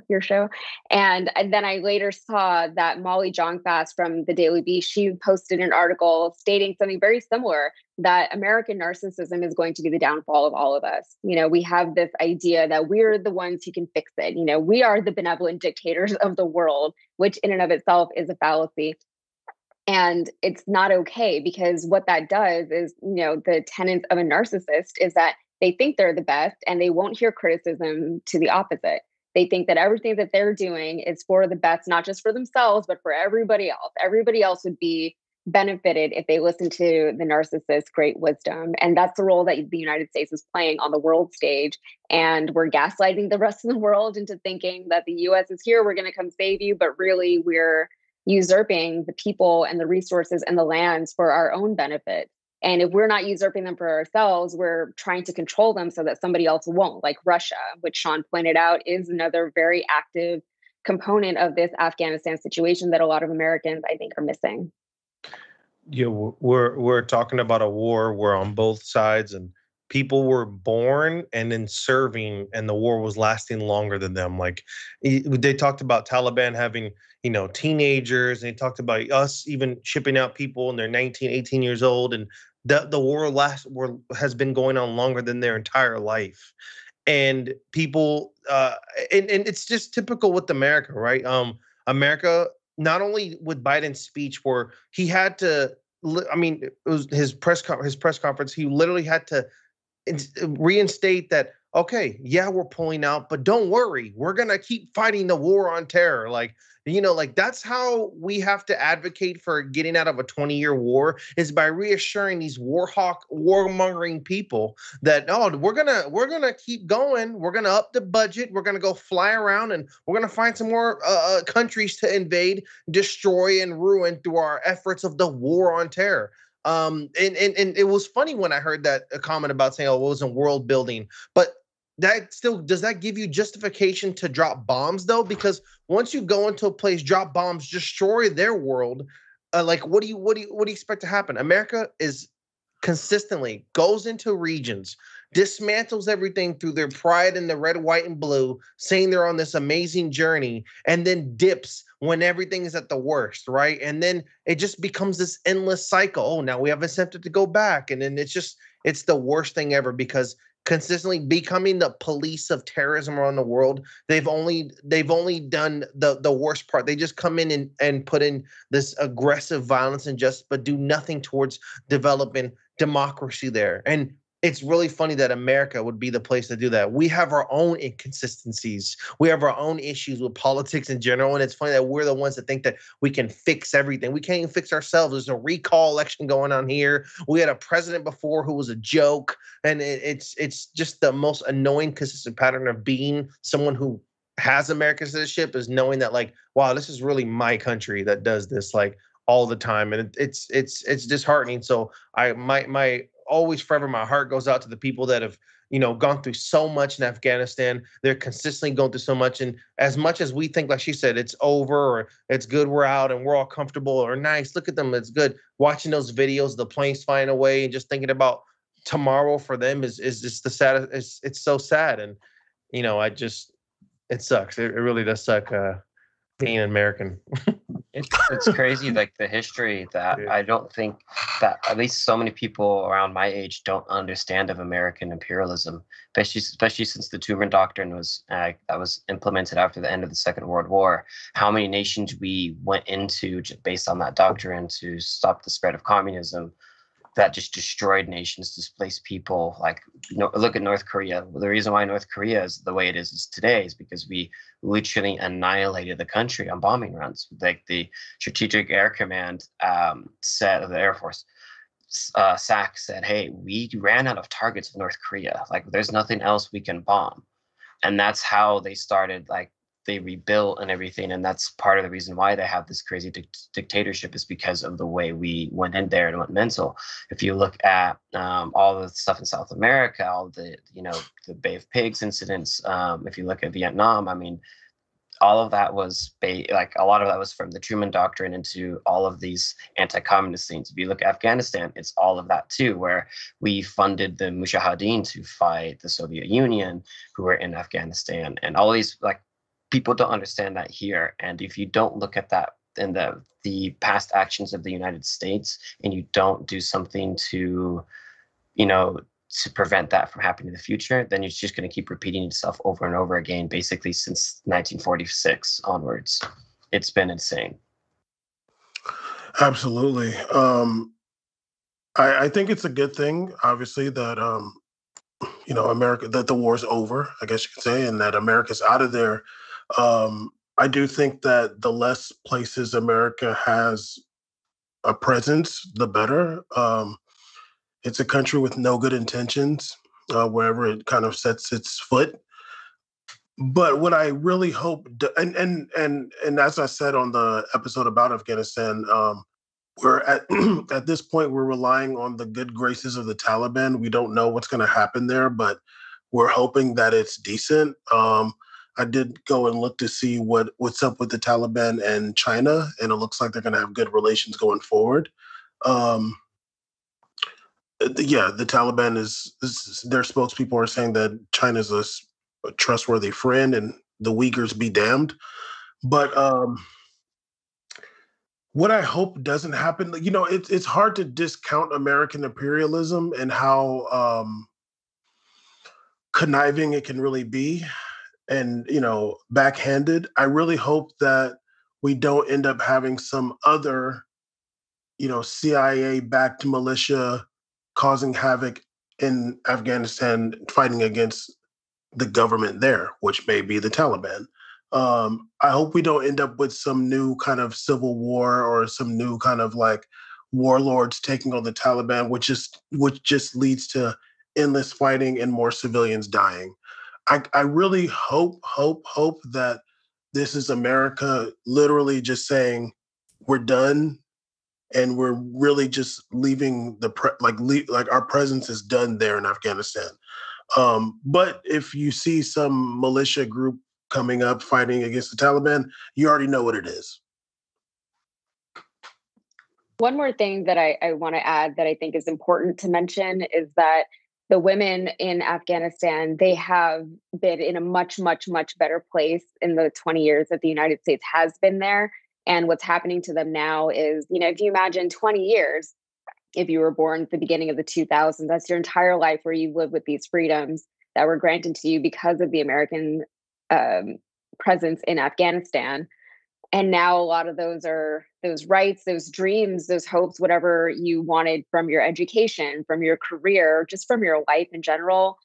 your show. And then I later saw that Molly Jong-Fast from the Daily Beast, she posted an article stating something very similar, that American narcissism is going to be the downfall of all of us. We have this idea that we're the ones who can fix it. We are the benevolent dictators of the world, which in and of itself is a fallacy. And it's not okay, because what that does is, the tenets of a narcissist is that they think they're the best and they won't hear criticism to the opposite. They think that everything that they're doing is for the best, not just for themselves, but for everybody else. Everybody else would be benefited if they listened to the narcissist's great wisdom. And that's the role that the United States is playing on the world stage. And we're gaslighting the rest of the world into thinking that the US is here, we're going to come save you. But really, we're usurping the people and the resources and the lands for our own benefit. And if we're not usurping them for ourselves, we're trying to control them so that somebody else won't, like Russia, which Sean pointed out is another very active component of this Afghanistan situation that a lot of Americans, I think, are missing. Yeah, we're talking about a war where on both sides and people were born and then serving, and the war was lasting longer than them. Like they talked about Taliban having, teenagers, and they talked about us even shipping out people and they're 19, 18 years old, and the war has been going on longer than their entire life. And people, and it's just typical with America, right? America, not only with Biden's speech where he had to, it was his press conference, he literally had to reinstate that, okay, yeah, we're pulling out, but don't worry, we're going to keep fighting the war on terror. That's how we have to advocate for getting out of a 20-year war, is by reassuring these warmongering people that, we're gonna keep going. We're gonna up the budget. We're gonna go fly around, and we're gonna find some more countries to invade, destroy, and ruin through our efforts of the war on terror. And it was funny when I heard that a comment about saying, it wasn't world building, but that still, does that give you justification to drop bombs though? Because once you go into a place, drop bombs, destroy their world, what do you expect to happen? America is consistently goes into regions, dismantles everything through their pride in the red, white, and blue, saying they're on this amazing journey, and then dips when everything is at the worst, right? And then it just becomes this endless cycle. Oh, now we have incentive to go back. And then it's the worst thing ever, because consistently becoming the police of terrorism around the world, they've only done the worst part. They just come in and put in this aggressive violence and justice, but do nothing towards developing democracy there. And it's really funny that America would be the place to do that. We have our own inconsistencies. We have our own issues with politics in general. And it's funny that we're the ones that think that we can fix everything. We can't even fix ourselves. There's a recall election going on here. We had a president before who was a joke. And it's just the most annoying, consistent pattern of being someone who has American citizenship, is knowing that, like, wow, this is really my country that does this, like, all the time. And it's disheartening. So my always forever, my heart goes out to the people that have, gone through so much in Afghanistan. They're consistently going through so much. And as much as we think, like she said, it's over or it's good, we're out and we're all comfortable or nice, look at them, it's good. Watching those videos, the planes flying away, and just thinking about tomorrow for them is just the saddest. It's so sad. And, it sucks. It really does suck being an American. It's crazy, like the history that I don't think that at least so many people around my age don't understand of American imperialism, especially since the Truman Doctrine was that was implemented after the end of the Second World War. How many nations we went into just based on that doctrine to stop the spread of communism, that just destroyed nations, displaced people. Like, look at North Korea. The reason why North Korea is the way it is today is because we literally annihilated the country on bombing runs. Like the Strategic Air Command said of the Air Force, SAC said, hey, we ran out of targets of North Korea. Like, there's nothing else we can bomb. And that's how they started, like, they rebuilt and everything. And that's part of the reason why they have this crazy dictatorship, is because of the way we went in there and went mental. If you look at all the stuff in South America, all the, the Bay of Pigs incidents, if you look at Vietnam, I mean, all of that was a lot of that was from the Truman Doctrine into all of these anti-communist things. If you look at Afghanistan, it's all of that too, where we funded the Mujahideen to fight the Soviet Union, who were in Afghanistan, and all these, like, people don't understand that here. And if you don't look at that in the past actions of the United States, and you don't do something to, to prevent that from happening in the future, then it's just going to keep repeating itself over and over again, basically since 1946 onwards. It's been insane. Absolutely. I think it's a good thing, obviously, that, America, that the war's over, I guess you could say, and that America's out of there. I do think that the less places America has a presence, the better. It's a country with no good intentions wherever it kind of sets its foot. But what I really hope, and as I said on the episode about Afghanistan, we're at at this point we're relying on the good graces of the Taliban. We don't know what's going to happen there, but we're hoping that it's decent. I did go and look to see what's up with the Taliban and China, and it looks like they're going to have good relations going forward. Yeah, the Taliban their spokespeople are saying that China's a trustworthy friend, and the Uyghurs be damned. But what I hope doesn't happen, it's hard to discount American imperialism and how conniving it can really be, and backhanded. I really hope that we don't end up having some other, CIA-backed militia causing havoc in Afghanistan, fighting against the government there, which may be the Taliban. I hope we don't end up with some new kind of civil war or some new kind of like warlords taking on the Taliban, which just leads to endless fighting and more civilians dying. I really hope that this is America literally just saying we're done, and we're really just leaving our presence is done there in Afghanistan. But if you see some militia group coming up fighting against the Taliban, you already know what it is. One more thing that I want to add that I think is important to mention is that the women in Afghanistan, they have been in a much, much, much better place in the 20 years that the United States has been there. And what's happening to them now is, if you imagine 20 years, if you were born at the beginning of the 2000s, that's your entire life where you live with these freedoms that were granted to you because of the American presence in Afghanistan. And now a lot of those rights, those dreams, those hopes, whatever you wanted from your education, from your career, just from your life in general,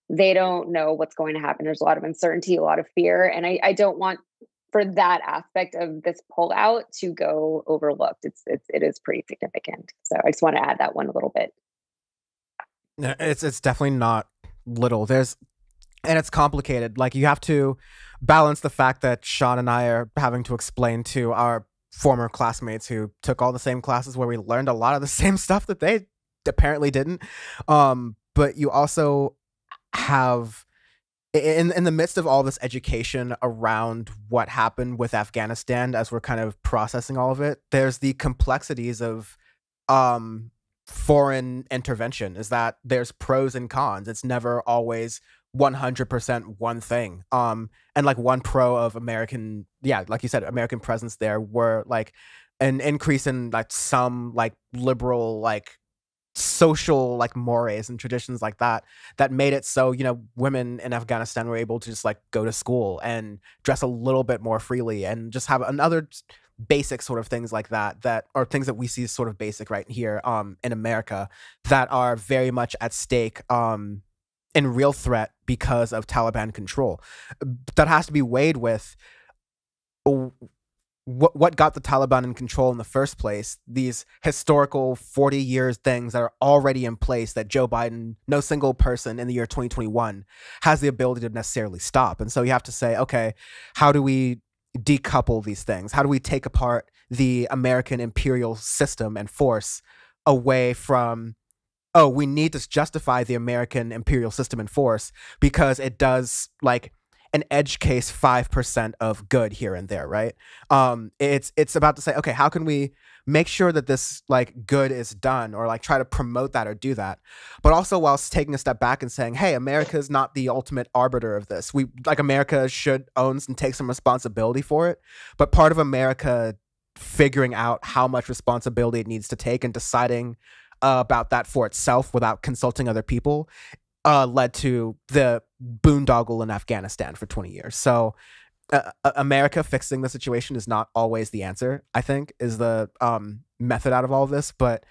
they don't know what's going to happen. There's a lot of uncertainty, a lot of fear. And I don't want for that aspect of this pullout to go overlooked. It is pretty significant. So I just want to add that one a little bit. No, it's definitely not little. And it's complicated. Like, you have to balance the fact that Sean and I are having to explain to our former classmates who took all the same classes where we learned a lot of the same stuff that they apparently didn't. But you also have, in the midst of all this education around what happened with Afghanistan, as we're kind of processing all of it, there's the complexities of foreign intervention, is that there's pros and cons. It's never always 100% one thing. And like one pro of American, like you said, American presence there were like an increase in like some like liberal, like social like mores and traditions like that made it so, women in Afghanistan were able to just like go to school and dress a little bit more freely and just have another basic sort of things like that are things that we see as sort of basic right here in America that are very much at stake in real threat because of Taliban control. That has to be weighed with what got the Taliban in control in the first place, these historical 40 years things that are already in place that Joe Biden, no single person in the year 2021 has the ability to necessarily stop. And so you have to say, okay, how do we decouple these things? How do we take apart the American imperial system and force away from, oh, we need to justify the American imperial system and force because it does like an edge case 5% of good here and there, right? It's about to say, okay, how can we make sure that this like good is done, or like try to promote that or do that, but also whilst taking a step back and saying, hey, America is not the ultimate arbiter of this. America should own and take some responsibility for it, but part of America figuring out how much responsibility it needs to take and deciding about that for itself without consulting other people led to the boondoggle in Afghanistan for 20 years. So America fixing the situation is not always the answer, I think, is the method out of all of this, but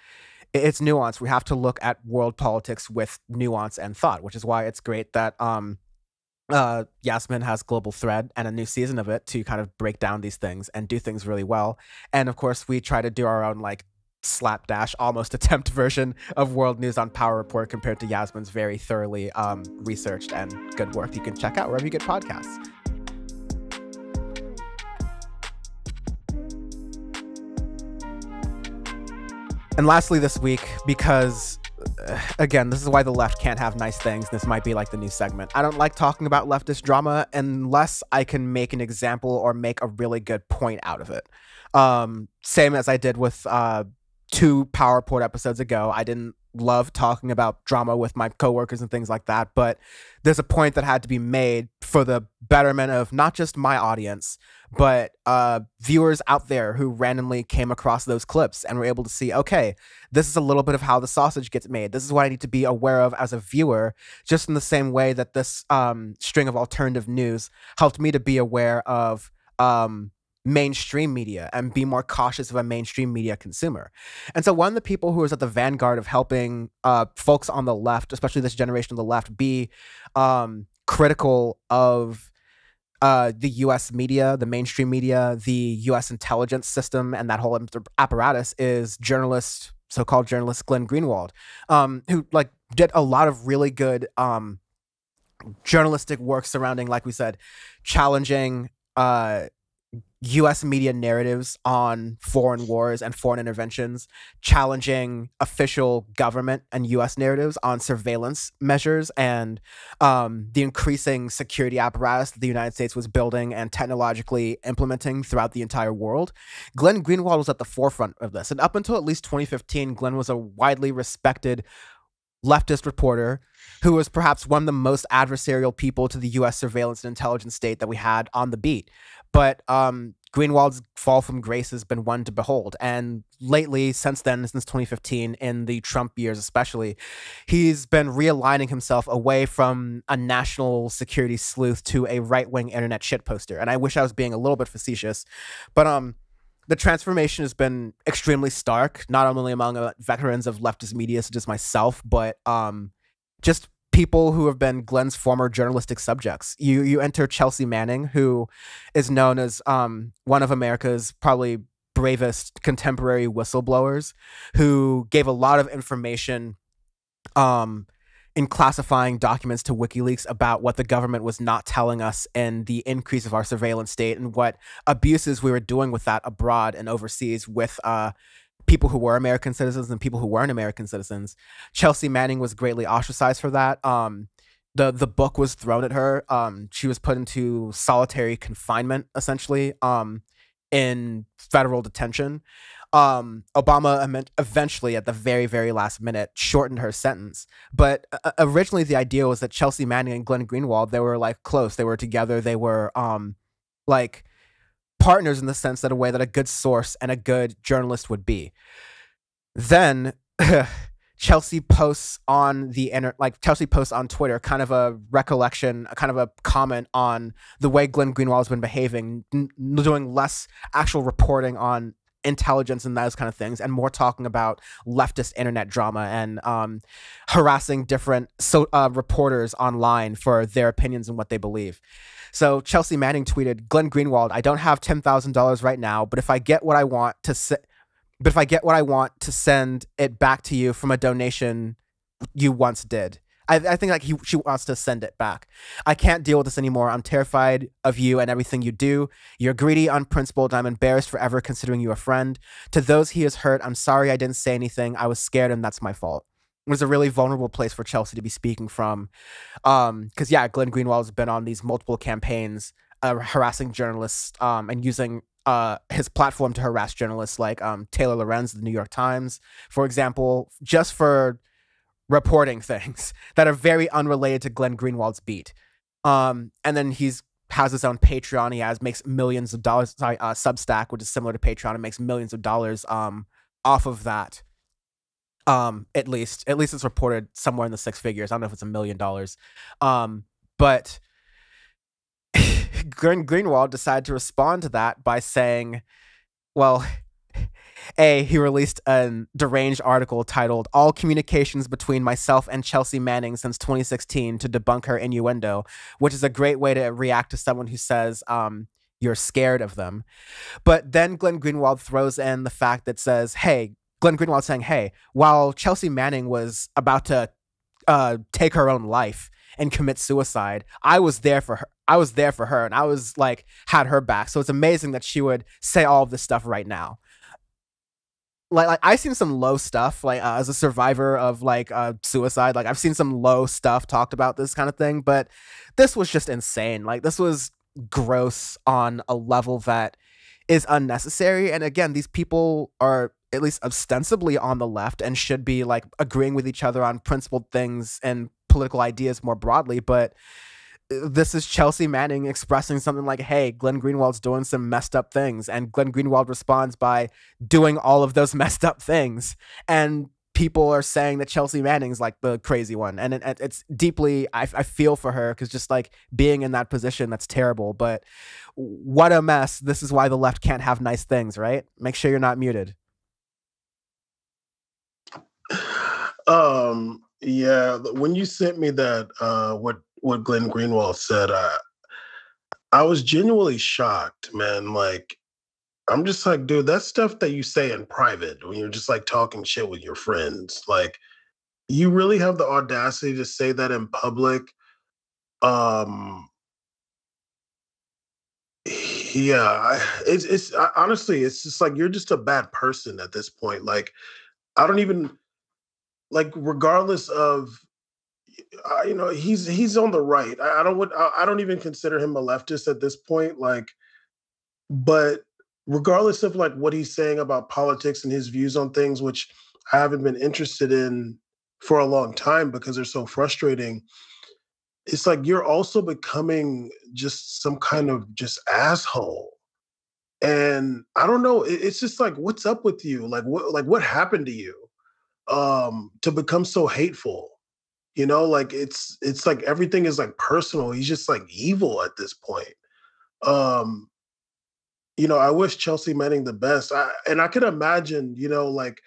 it's nuanced. We have to look at world politics with nuance and thought, which is why it's great that Yasmin has Global Thread and a new season of it to kind of break down these things and do things really well. And of course, we try to do our own like slapdash almost attempt version of World News on Power Report compared to Yasmin's very thoroughly researched and good work you can check out wherever you get podcasts. And lastly this week, because again, this is why the left can't have nice things. This might be like the new segment. I don't like talking about leftist drama unless I can make an example or make a really good point out of it. Same as I did with 2 Power Report episodes ago. I didn't love talking about drama with my coworkers and things like that, but there's a point that had to be made for the betterment of not just my audience, but viewers out there who randomly came across those clips and were able to see, okay, this is a little bit of how the sausage gets made. This is what I need to be aware of as a viewer, just in the same way that this string of alternative news helped me to be aware of mainstream media and be more cautious of a mainstream media consumer. And so one of the people who was at the vanguard of helping folks on the left, especially this generation of the left, be critical of the U.S. media, the mainstream media, the U.S. intelligence system, and that whole apparatus is so-called journalist Glenn Greenwald, who like did a lot of really good journalistic work surrounding, like we said, challenging U.S. media narratives on foreign wars and foreign interventions, challenging official government and U.S. narratives on surveillance measures and the increasing security apparatus that the United States was building and technologically implementing throughout the entire world. Glenn Greenwald was at the forefront of this. And up until at least 2015, Glenn was a widely respected leftist reporter who was perhaps one of the most adversarial people to the U.S. surveillance and intelligence state that we had on the beat. But Greenwald's fall from grace has been one to behold. And lately, since 2015, in the Trump years especially, he's been realigning himself away from a national security sleuth to a right-wing internet shitposter. And I wish I was being a little bit facetious, but the transformation has been extremely stark, not only among veterans of leftist media such as myself, but just people who have been Glenn's former journalistic subjects. You enter Chelsea Manning, who is known as one of America's probably bravest contemporary whistleblowers, who gave a lot of information in classifying documents to WikiLeaks about what the government was not telling us and the increase of our surveillance state and what abuses we were doing with that abroad and overseas with people who were American citizens and people who weren't American citizens. Chelsea Manning was greatly ostracized for that. The book was thrown at her. She was put into solitary confinement, essentially, in federal detention. Obama eventually, at the very, very last minute, shortened her sentence. But originally, the idea was that Chelsea Manning and Glenn Greenwald, they were like close. They were together. They were like partners in the sense that a way that a good source and a good journalist would be. Then Chelsea posts on Chelsea posts on Twitter kind of a recollection, kind of a comment on the way Glenn Greenwald has been behaving, doing less actual reporting on intelligence and those kind of things, and more talking about leftist internet drama and harassing different reporters online for their opinions and what they believe. So Chelsea Manning tweeted, "Glenn Greenwald, I don't have $10,000 right now, but if I get what I want to send it back to you from a donation you once did." I think like she wants to send it back. "I can't deal with this anymore. I'm terrified of you and everything you do. You're greedy, unprincipled, and I'm embarrassed for ever considering you a friend. To those he has hurt, I'm sorry I didn't say anything. I was scared and that's my fault." It was a really vulnerable place for Chelsea to be speaking from. Because, yeah, Glenn Greenwald has been on these multiple campaigns harassing journalists and using his platform to harass journalists like Taylor Lorenz of the New York Times, for example, just for reporting things that are very unrelated to Glenn Greenwald's beat. And then has his own Patreon. He makes millions of dollars. Substack, which is similar to Patreon, and makes millions of dollars off of that. At least it's reported somewhere in the 6 figures. I don't know if it's $1 million. But Glenn Greenwald decided to respond to that by saying, well, he released a deranged article titled "All Communications Between Myself and Chelsea Manning Since 2016 to Debunk Her Innuendo," which is a great way to react to someone who says you're scared of them. But then Glenn Greenwald throws in the fact that says, "Hey, Glenn Greenwald saying, hey, while Chelsea Manning was about to take her own life and commit suicide, I was there for her. And I was like, had her back. So it's amazing that she would say all of this stuff right now. Like I've seen some low stuff, like as a survivor of like suicide, like I've seen some low stuff talked about this kind of thing, but this was just insane. Like this was gross on a level that is unnecessary. And again, these people are at least ostensibly on the left and should be like agreeing with each other on principled things and political ideas more broadly, but this is Chelsea Manning expressing something like, hey, Glenn Greenwald's doing some messed up things. And Glenn Greenwald responds by doing all of those messed up things. And people are saying that Chelsea Manning's like the crazy one. And it's deeply, I feel for her, because just like being in that position, that's terrible. But what a mess. This is why the left can't have nice things, right? Make sure you're not muted. Yeah, when you sent me that, what Glenn Greenwald said, I was genuinely shocked, man. Like, I'm just like, dude, that's stuff that you say in private when you're just like talking shit with your friends. Like, you really have the audacity to say that in public. Yeah, honestly, it's just like, you're just a bad person at this point. Like, I don't even, like, regardless of, he's on the right. I don't even consider him a leftist at this point. Like, but regardless of like what he's saying about politics and his views on things, which I haven't been interested in for a long time because they're so frustrating, it's like you're also becoming just some kind of just asshole. And I don't know. It's just like, what's up with you? Like what happened to you to become so hateful? Like it's like everything is like personal. He's just like evil at this point. I wish Chelsea Manning the best. And I could imagine, like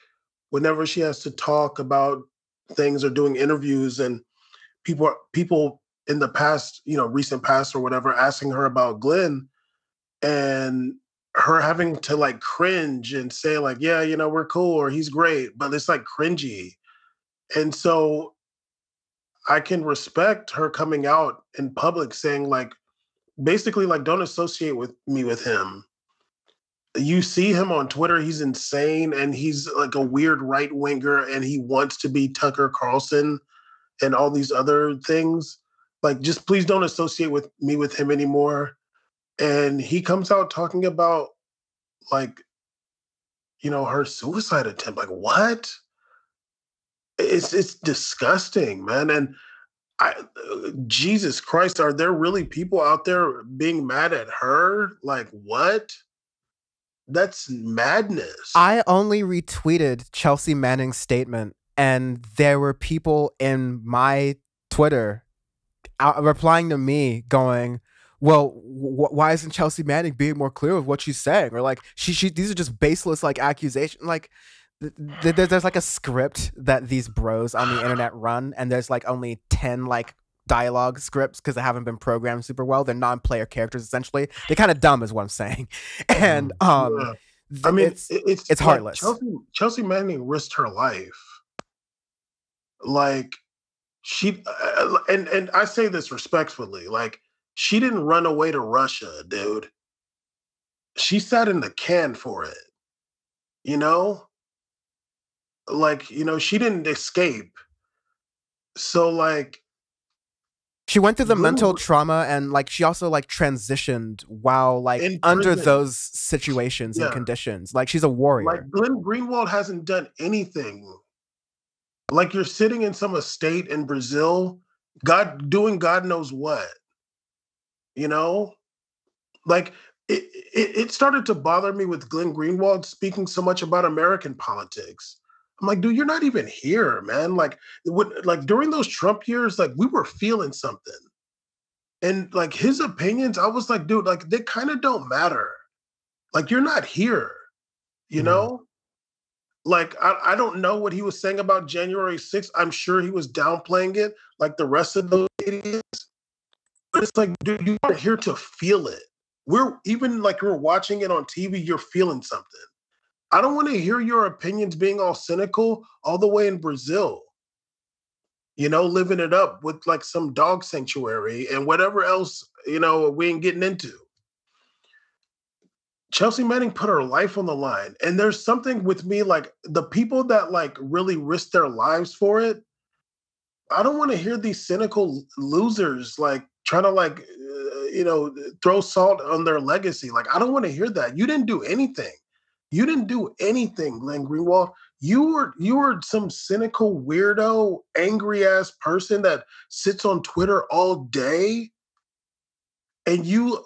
whenever she has to talk about things or doing interviews and people in the past, recent past or whatever, asking her about Glenn and her having to like cringe and say like, yeah, we're cool or he's great, but it's like cringy. And so I can respect her coming out in public saying like, basically like, don't associate me with him. You see him on Twitter, he's insane and he's like a weird right winger and he wants to be Tucker Carlson and all these other things. Like, just please don't associate me with him anymore. And he comes out talking about like, her suicide attempt. Like, what? It's disgusting, man. And Jesus Christ, are there really people out there being mad at her? Like, what? That's madness. I only retweeted Chelsea Manning's statement, and there were people in my Twitter replying to me going, well, why isn't Chelsea Manning being more clear with what she's saying? Or like, these are just baseless like accusations. Like, there's like a script that these bros on the internet run, and there's like only 10 like dialogue scripts because they haven't been programmed super well. They're non-player characters essentially. They're kind of dumb is what I'm saying. And I mean, it's like heartless. Chelsea Manning risked her life. Like, she and I say this respectfully, like, she didn't run away to Russia, dude. She sat in the can for it. Like, she didn't escape. So like, she went through the mental trauma, and like she also like transitioned while like under those situations and conditions. Like, she's a warrior. Like, Glenn Greenwald hasn't done anything. Like, you're sitting in some estate in Brazil, doing God knows what. Like, it started to bother me with Glenn Greenwald speaking so much about American politics. I'm like, dude, you're not even here, man. Like, during those Trump years, like, we were feeling something. And like his opinions, I was like, dude, like, they kind of don't matter. Like, you're not here, Like, I don't know what he was saying about January 6th. I'm sure he was downplaying it like the rest of those idiots. But it's like, dude, you are here to feel it. We're watching it on TV, you're feeling something. I don't want to hear your opinions being all cynical all the way in Brazil. You know, living it up with like some dog sanctuary and whatever else, you know, we ain't getting into. Chelsea Manning put her life on the line. And there's something with me, like the people that like really risk their lives for it. I don't want to hear these cynical losers like trying to like, you know, throw salt on their legacy. Like, I don't want to hear that. You didn't do anything. You didn't do anything, Glenn Greenwald. You were some cynical weirdo, angry ass person that sits on Twitter all day. And you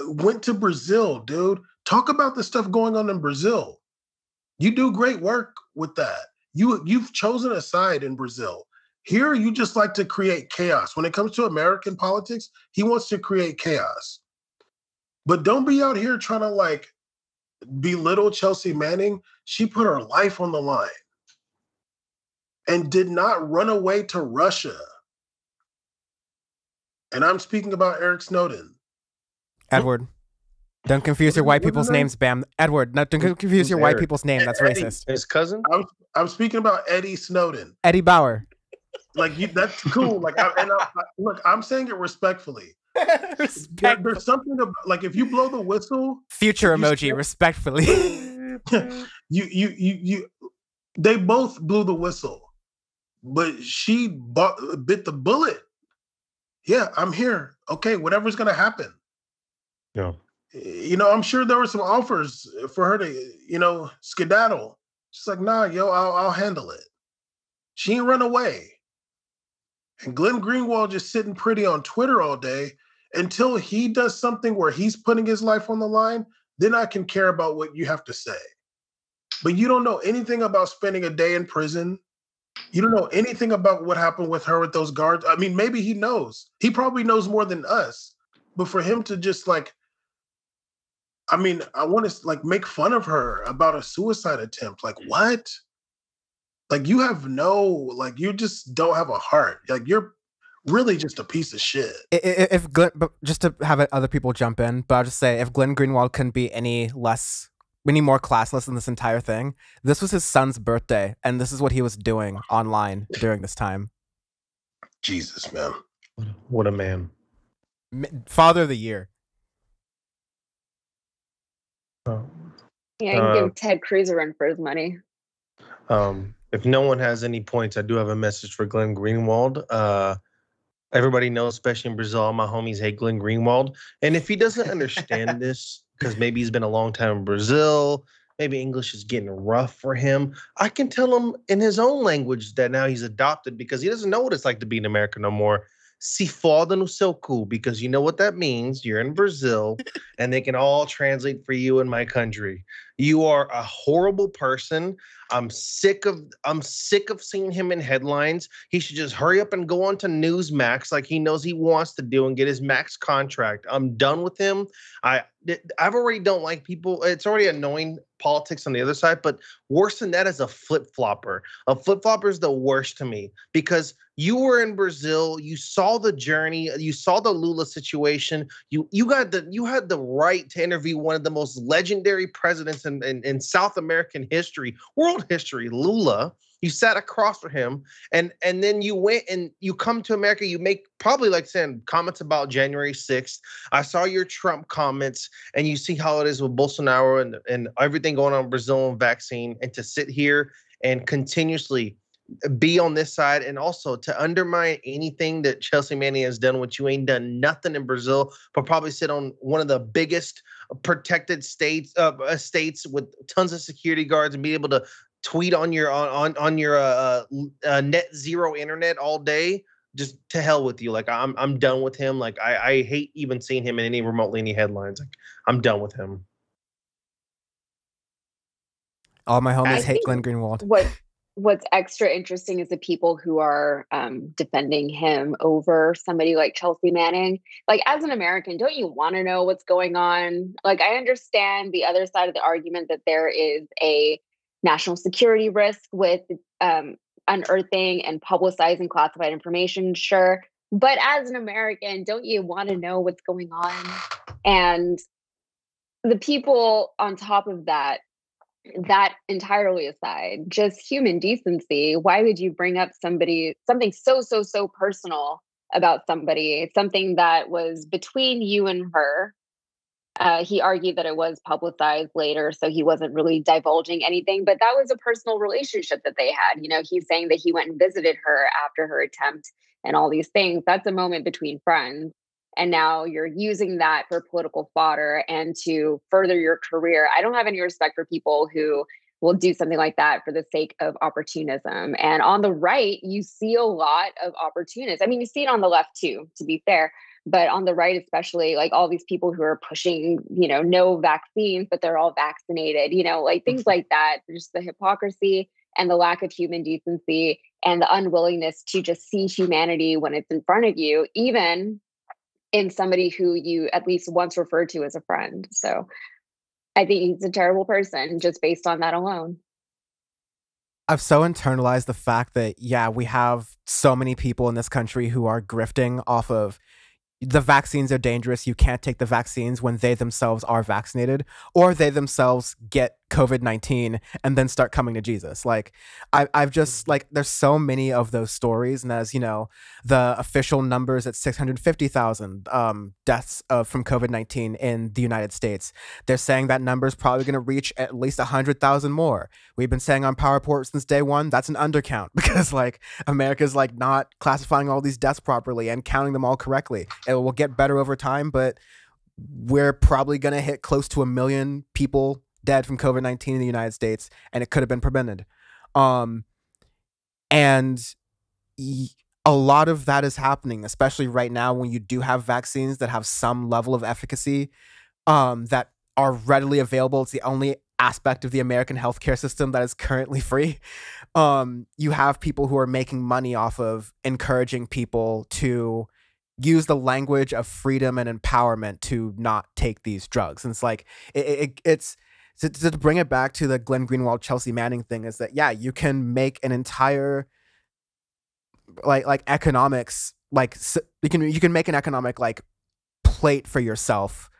went to Brazil, dude. Talk about the stuff going on in Brazil. You do great work with that. You've chosen a side in Brazil. Here, you just like to create chaos. When it comes to American politics, he wants to create chaos. But don't be out here trying to like belittle Chelsea Manning. She put her life on the line and did not run away to Russia. And I'm speaking about Eric Snowden. Edward, don't confuse your white people's names, Bam. Edward, don't confuse your white people's name. That's Eddie, racist. His cousin? I'm speaking about Eddie Snowden. Eddie Bauer. Like, that's cool. Like, look, I'm saying it respectly. There's something about, like, if you blow the whistle, future emoji, respectfully. They both blew the whistle, but she bit the bullet. Yeah, I'm here. Okay, whatever's gonna happen. Yeah. You know, I'm sure there were some offers for her to, you know, skedaddle. She's like, nah, yo, I'll handle it. She ain't run away. And Glenn Greenwald just sitting pretty on Twitter all day until he does something where he's putting his life on the line, then I can care about what you have to say. But you don't know anything about spending a day in prison. You don't know anything about what happened with her with those guards. I mean, maybe he knows. He probably knows more than us. But for him to just like, I mean, I want to like make fun of her about a suicide attempt. Like, what? Like, you have like, you just don't have a heart. Like, you're really just a piece of shit. If Glenn, but just to have other people jump in, but I'll just say, if Glenn Greenwald couldn't be any more classless in this entire thing, this was his son's birthday, and this is what he was doing online during this time. Jesus, man. What a man. Father of the year. Yeah, you can give Ted Cruz a run for his money. If no one has any points, I do have a message for Glenn Greenwald. Everybody knows, especially in Brazil, all my homies hate Glenn Greenwald. And if he doesn't understand this, because maybe he's been a long time in Brazil, maybe English is getting rough for him, I can tell him in his own language that now he's adopted, because he doesn't know what it's like to be in America no more. Se foda no seu cu, because you know what that means. You're in Brazil, and they can all translate for you in my country. You are a horrible person. I'm sick of seeing him in headlines. He should just hurry up and go on to Newsmax like he knows he wants to do and get his max contract. I'm done with him. I've already don't like people. It's already annoying politics on the other side, but worse than that is a flip-flopper. A flip-flopper is the worst to me, because you were in Brazil, you saw the journey, you saw the Lula situation, you had the right to interview one of the most legendary presidents in South American history, world history, Lula. You sat across from him, and then you went and you come to America. You make probably like saying comments about January 6th. I saw your Trump comments, and you see how it is with Bolsonaro and everything going on in Brazil and vaccine. And to sit here and continuously be on this side, and also to undermine anything that Chelsea Manning has done, which you ain't done nothing in Brazil, but probably sit on one of the biggest protected states with tons of security guards and be able to tweet on your net zero internet all day. Just to hell with you. Like, I'm done with him. Like, I hate even seeing him in any headlines. Like, I'm done with him. All my homies hate Glenn Greenwald. What's extra interesting is the people who are defending him over somebody like Chelsea Manning. Like, as an American, don't you want to know what's going on? Like, I understand the other side of the argument that there is a national security risk with unearthing and publicizing classified information, sure. But as an American, don't you want to know what's going on? And the people on top of that that entirely aside, just human decency, why would you bring up something so personal about somebody, something that was between you and her? He argued that it was publicized later, so he wasn't really divulging anything, but that was a personal relationship that they had. He's saying that he went and visited her after her attempt and all these things. That's a moment between friends. And now you're using that for political fodder and to further your career. I don't have any respect for people who will do something like that for the sake of opportunism. And on the right, you see a lot of opportunists. I mean, you see it on the left too, to be fair. But on the right, especially, like all these people who are pushing, no vaccines, but they're all vaccinated, like things like that. Just the hypocrisy and the lack of human decency and the unwillingness to just see humanity when it's in front of you, even in somebody who you at least once referred to as a friend. So I think he's a terrible person just based on that alone. I've so internalized the fact that, we have so many people in this country who are grifting off of the vaccines are dangerous. You can't take the vaccines when they themselves are vaccinated, or they themselves get COVID-19 and then start coming to Jesus. Like I've just there's so many of those stories. And as the official numbers at 650,000 deaths from COVID-19 in the United States, they're saying that number is probably going to reach at least 100,000 more. We've been saying on Power Report since day one, that's an undercount because America's not classifying all these deaths properly and counting them all correctly. It will get better over time, but we're probably going to hit close to 1 million people dead from COVID-19 in the United States, and it could have been prevented. And a lot of that is happening, especially right now when you do have vaccines that have some level of efficacy that are readily available. It's the only aspect of the American healthcare system that is currently free. You have people who are making money off of encouraging people to use the language of freedom and empowerment to not take these drugs. And it's to bring it back to the Glenn Greenwald, Chelsea Manning thing is that, you can make an entire economics, you can make an economic plate for yourself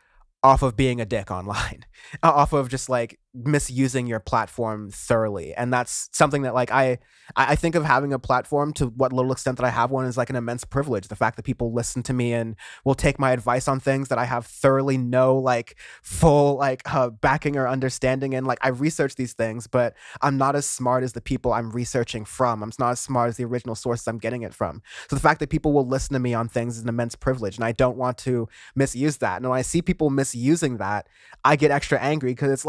off of being a dick online, off of just misusing your platform thoroughly. And that's something that I think of having a platform, to what little extent that I have one, is an immense privilege. The fact that people listen to me and will take my advice on things that I have thoroughly no full backing or understanding in. I research these things, but I'm not as smart as the people I'm researching from. I'm not as smart as the original sources I'm getting it from. So the fact that people will listen to me on things is an immense privilege, and I don't want to misuse that. And when I see people misusing that, I get extra angry, because it's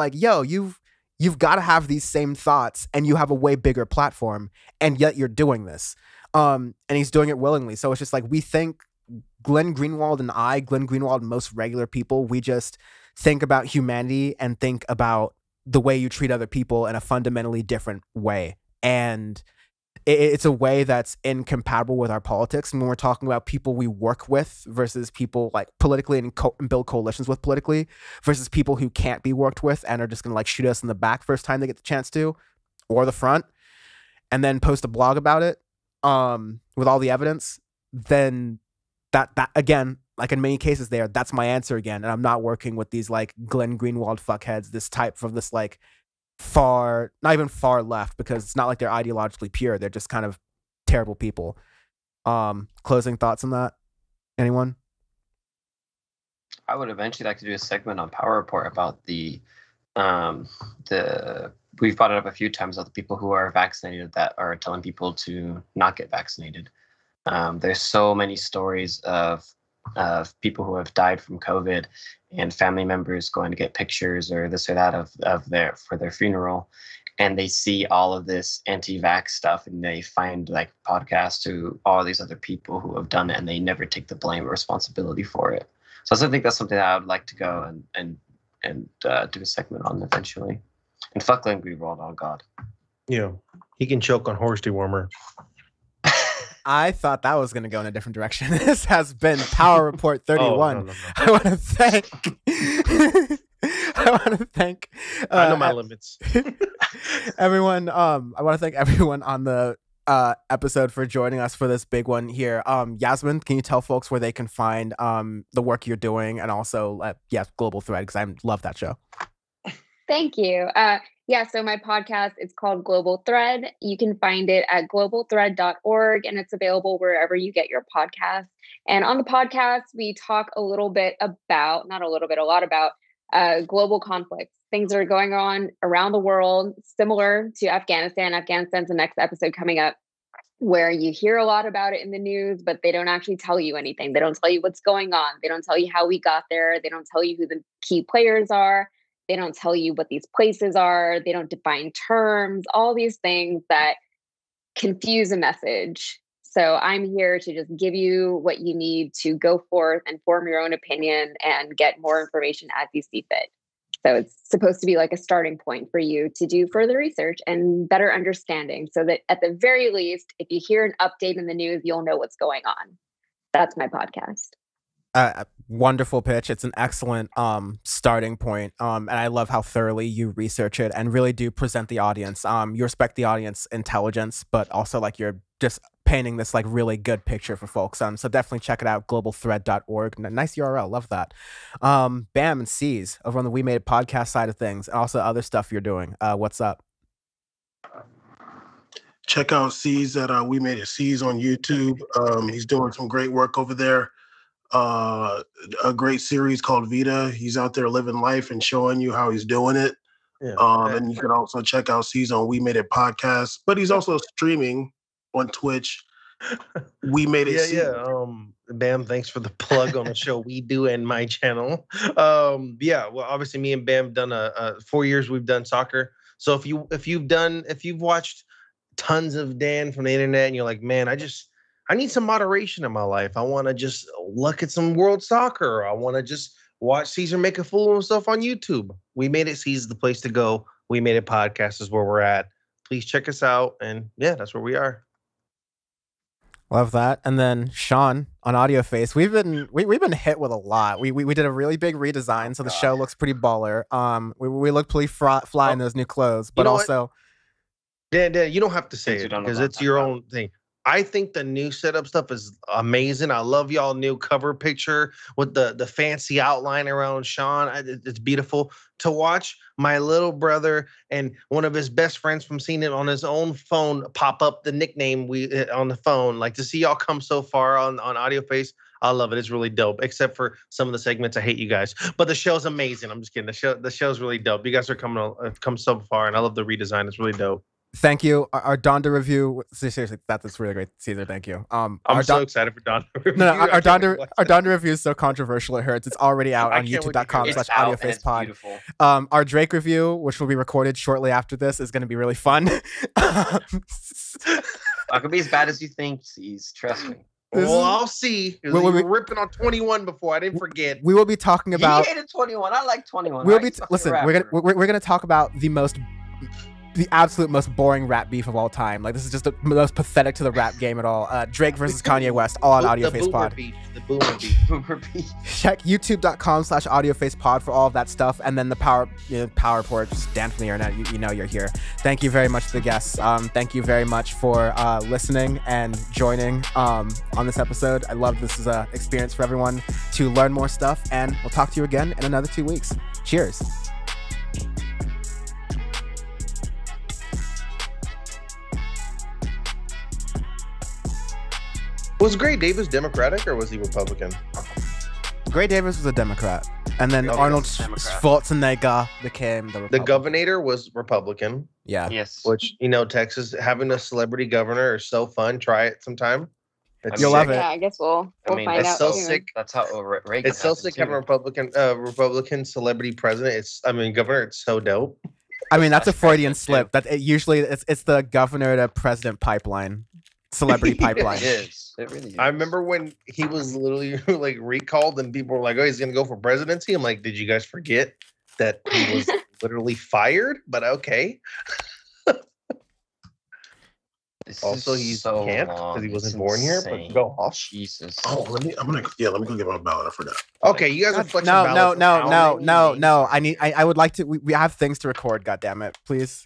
you've got to have these same thoughts, and you have a way bigger platform, and yet you're doing this. And he's doing it willingly. So it's just we think Glenn Greenwald and most regular people, we just think about humanity and think about the way you treat other people in a fundamentally different way. And it's a way that's incompatible with our politics. And when we're talking about people we work with versus people politically and build coalitions with politically, versus people who can't be worked with and are just going to shoot us in the back first time they get the chance to, or the front, and then post a blog about it with all the evidence, then that again, in many cases that's my answer again. And I'm not working with these Glenn Greenwald fuckheads, this type of this far, not even far left, because it's not they're ideologically pure. They're just kind of terrible people. Closing thoughts on that? Anyone? I would eventually like to do a segment on Power Report about we've brought it up a few times about the people who are vaccinated that are telling people to not get vaccinated. There's so many stories of people who have died from COVID, and family members going to get pictures or this or that of their funeral, and they see all of this anti-vax stuff, and they find podcasts to all these other people who have done it, and they never take the blame or responsibility for it. So I think that's something that I would like to go and do a segment on eventually. And fuck Glenn Greenwald, oh God. Yeah, he can choke on horse dewormer. I thought that was going to go in a different direction. This has been Power Report 31. No. I want to thank. I know my limits. Everyone. I want to thank everyone on the episode for joining us for this big one here. Yasmin, can you tell folks where they can find the work you're doing, and also Global Thread, because I love that show. Thank you. Yeah, so my podcast, it's called Global Thread. You can find it at globalthread.org, and it's available wherever you get your podcasts. And on the podcast, we talk a little bit about, not a little bit, a lot about global conflicts, things that are going on around the world, similar to Afghanistan. Afghanistan's the next episode coming up, where you hear a lot about it in the news, but they don't actually tell you anything. They don't tell you what's going on. They don't tell you how we got there. They don't tell you who the key players are. They don't tell you what these places are. They don't define terms, all these things that confuse a message. So I'm here to just give you what you need to go forth and form your own opinion and get more information as you see fit. So it's supposed to be like a starting point for you to do further research and better understanding, so that at the very least, if you hear an update in the news, you'll know what's going on. That's my podcast. Wonderful pitch. It's an excellent starting point. And I love how thoroughly you research it and really do present the audience. You respect the audience intelligence, but also like you're just painting this like really good picture for folks. So definitely check it out, globalthread.org. Nice URL. Love that. Bam and C's over on the We Made It podcast side of things, and also other stuff you're doing. What's up? Check out C's at We Made It C's on YouTube. He's doing some great work over there. A great series called Vita. He's out there living life and showing you how he's doing it. Yeah, and you can also check out C's on We Made It podcast, but he's also streaming on Twitch. We Made It. Bam, thanks for the plug on the show we do and my channel. Well, obviously me and Bam done 4 years we've done soccer. So if you've watched tons of Dan from the internet and you're like, man, I need some moderation in my life. I want to just look at some world soccer. I want to just watch Caesar make a fool of himself on YouTube. We Made It Caesar the place to go. We Made It podcast is where we're at. Please check us out. And yeah, that's where we are. Love that. And then Sean on Audio Face, we've been hit with a lot. We did a really big redesign, so the show looks pretty baller. We look pretty fly in those new clothes, but also, Dan, you don't have to say it because it's your own thing. I think the new setup stuff is amazing. I love y'all new cover picture with the fancy outline around Sean. It's beautiful to watch. My little brother and one of his best friends from seeing it on his own phone pop up the nickname on the phone. Like to see y'all come so far on Audio Face. I love it. It's really dope. Except for some of the segments, I hate you guys. But the show's amazing. I'm just kidding. The show's really dope. You guys are come so far, and I love the redesign. It's really dope. Thank you. Our Donda review. Seriously, that's really great, Caesar. Thank you. I'm so excited for Donda review. No, our Donda review is so controversial it hurts. It's already out on youtube.com/audiofacepod. Our Drake review, which will be recorded shortly after this, is going to be really fun. Not gonna be as bad as you think, C's. Trust me. Well, I'll see. We were ripping on 21 before. I didn't forget. We will be talking about. He hated 21. I like 21. Listen. We're gonna talk about the absolute most boring rap beef of all time. Like, this is just the most pathetic to the rap game at all. Drake versus Kanye West, all on Audio Face Pod. The boomer beef. Check youtube.com/audiofacepod for all of that stuff. And then the power report, just Dan from the internet, you know you're here. Thank you very much to the guests. Thank you very much for listening and joining on this episode. I love this is an experience for everyone to learn more stuff. And we'll talk to you again in another 2 weeks. Cheers. Was Gray Davis Democratic or was he Republican? Gray Davis was a Democrat. And then Arnold Schwarzenegger became the Republican. The governor was Republican. Yeah. Yes. Which, Texas, having a celebrity governor is so fun. Try it sometime. You'll love it. Yeah, I guess we'll find out. It's so sick. That's how Reagan. It's so sick having a Republican celebrity president. Governor. It's so dope. That's a Freudian slip. That usually it's the governor to president pipeline. Celebrity pipeline. It is. It really is. I remember when he was literally like recalled and people were like, oh, he's going to go for presidency. I'm like, did you guys forget that he was literally fired? But okay. Also, he can't because he wasn't born here, but go off. Jesus. Oh, let me go get my ballot. I forgot. Okay, you guys are flexing ballots. No. I would like to. We have things to record. God damn it, please.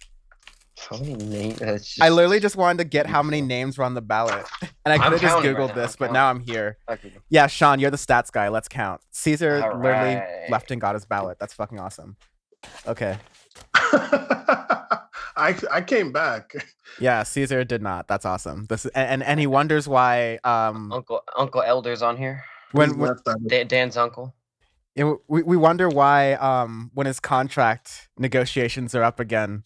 How many names? I literally just wanted to get how many names were on the ballot, and I could have just Googled this, but now I'm here. Okay. Yeah, Sean, you're the stats guy. Let's count. Caesar literally left and got his ballot. That's fucking awesome. Okay. I came back. Yeah, Caesar did not. That's awesome. And he wonders why Uncle Elder's on here. when Dan's uncle. we wonder why when his contract negotiations are up again,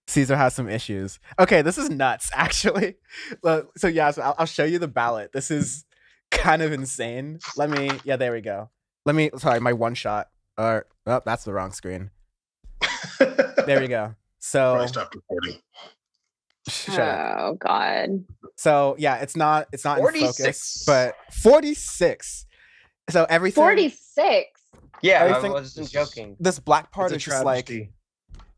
Caesar has some issues. Okay, this is nuts, actually. So yeah, so I'll show you the ballot. This is kind of insane. There we go. Sorry, my one shot. Oh, that's the wrong screen. There we go. So Stop recording. Oh God. So yeah, it's not in focus, but 46. So everything 46. Yeah, I wasn't joking. This black part is just like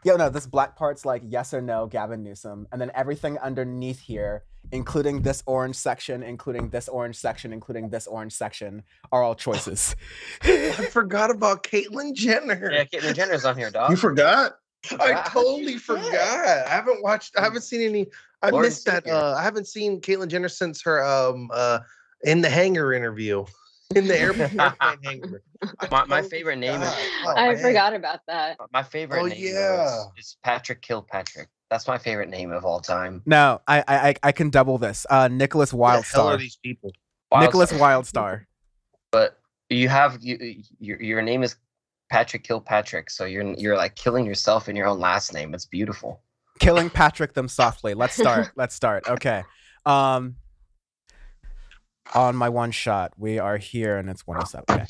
this black part's like yes or no, Gavin Newsom, and then everything underneath here, including this orange section, including this orange section, including this orange section, are all choices. I forgot about Caitlyn Jenner. Yeah, Caitlyn Jenner's on here, dog. You forgot? I totally forgot. I haven't seen any. I missed that. I haven't seen Caitlyn Jenner since her in the hangar interview. In the airplane hangar. My favorite name is. I forgot about that. My favorite name is Patrick Kilpatrick. That's my favorite name of all time. No, I can double this. Nicholas Wildstar. The hell are these people? Nicholas Wildstar. But you have your name is Patrick Kilpatrick, so you're like killing yourself in your own last name. It's beautiful. Killing Patrick them softly. Let's start. Okay. On my one shot, we are here and it's 107. Okay.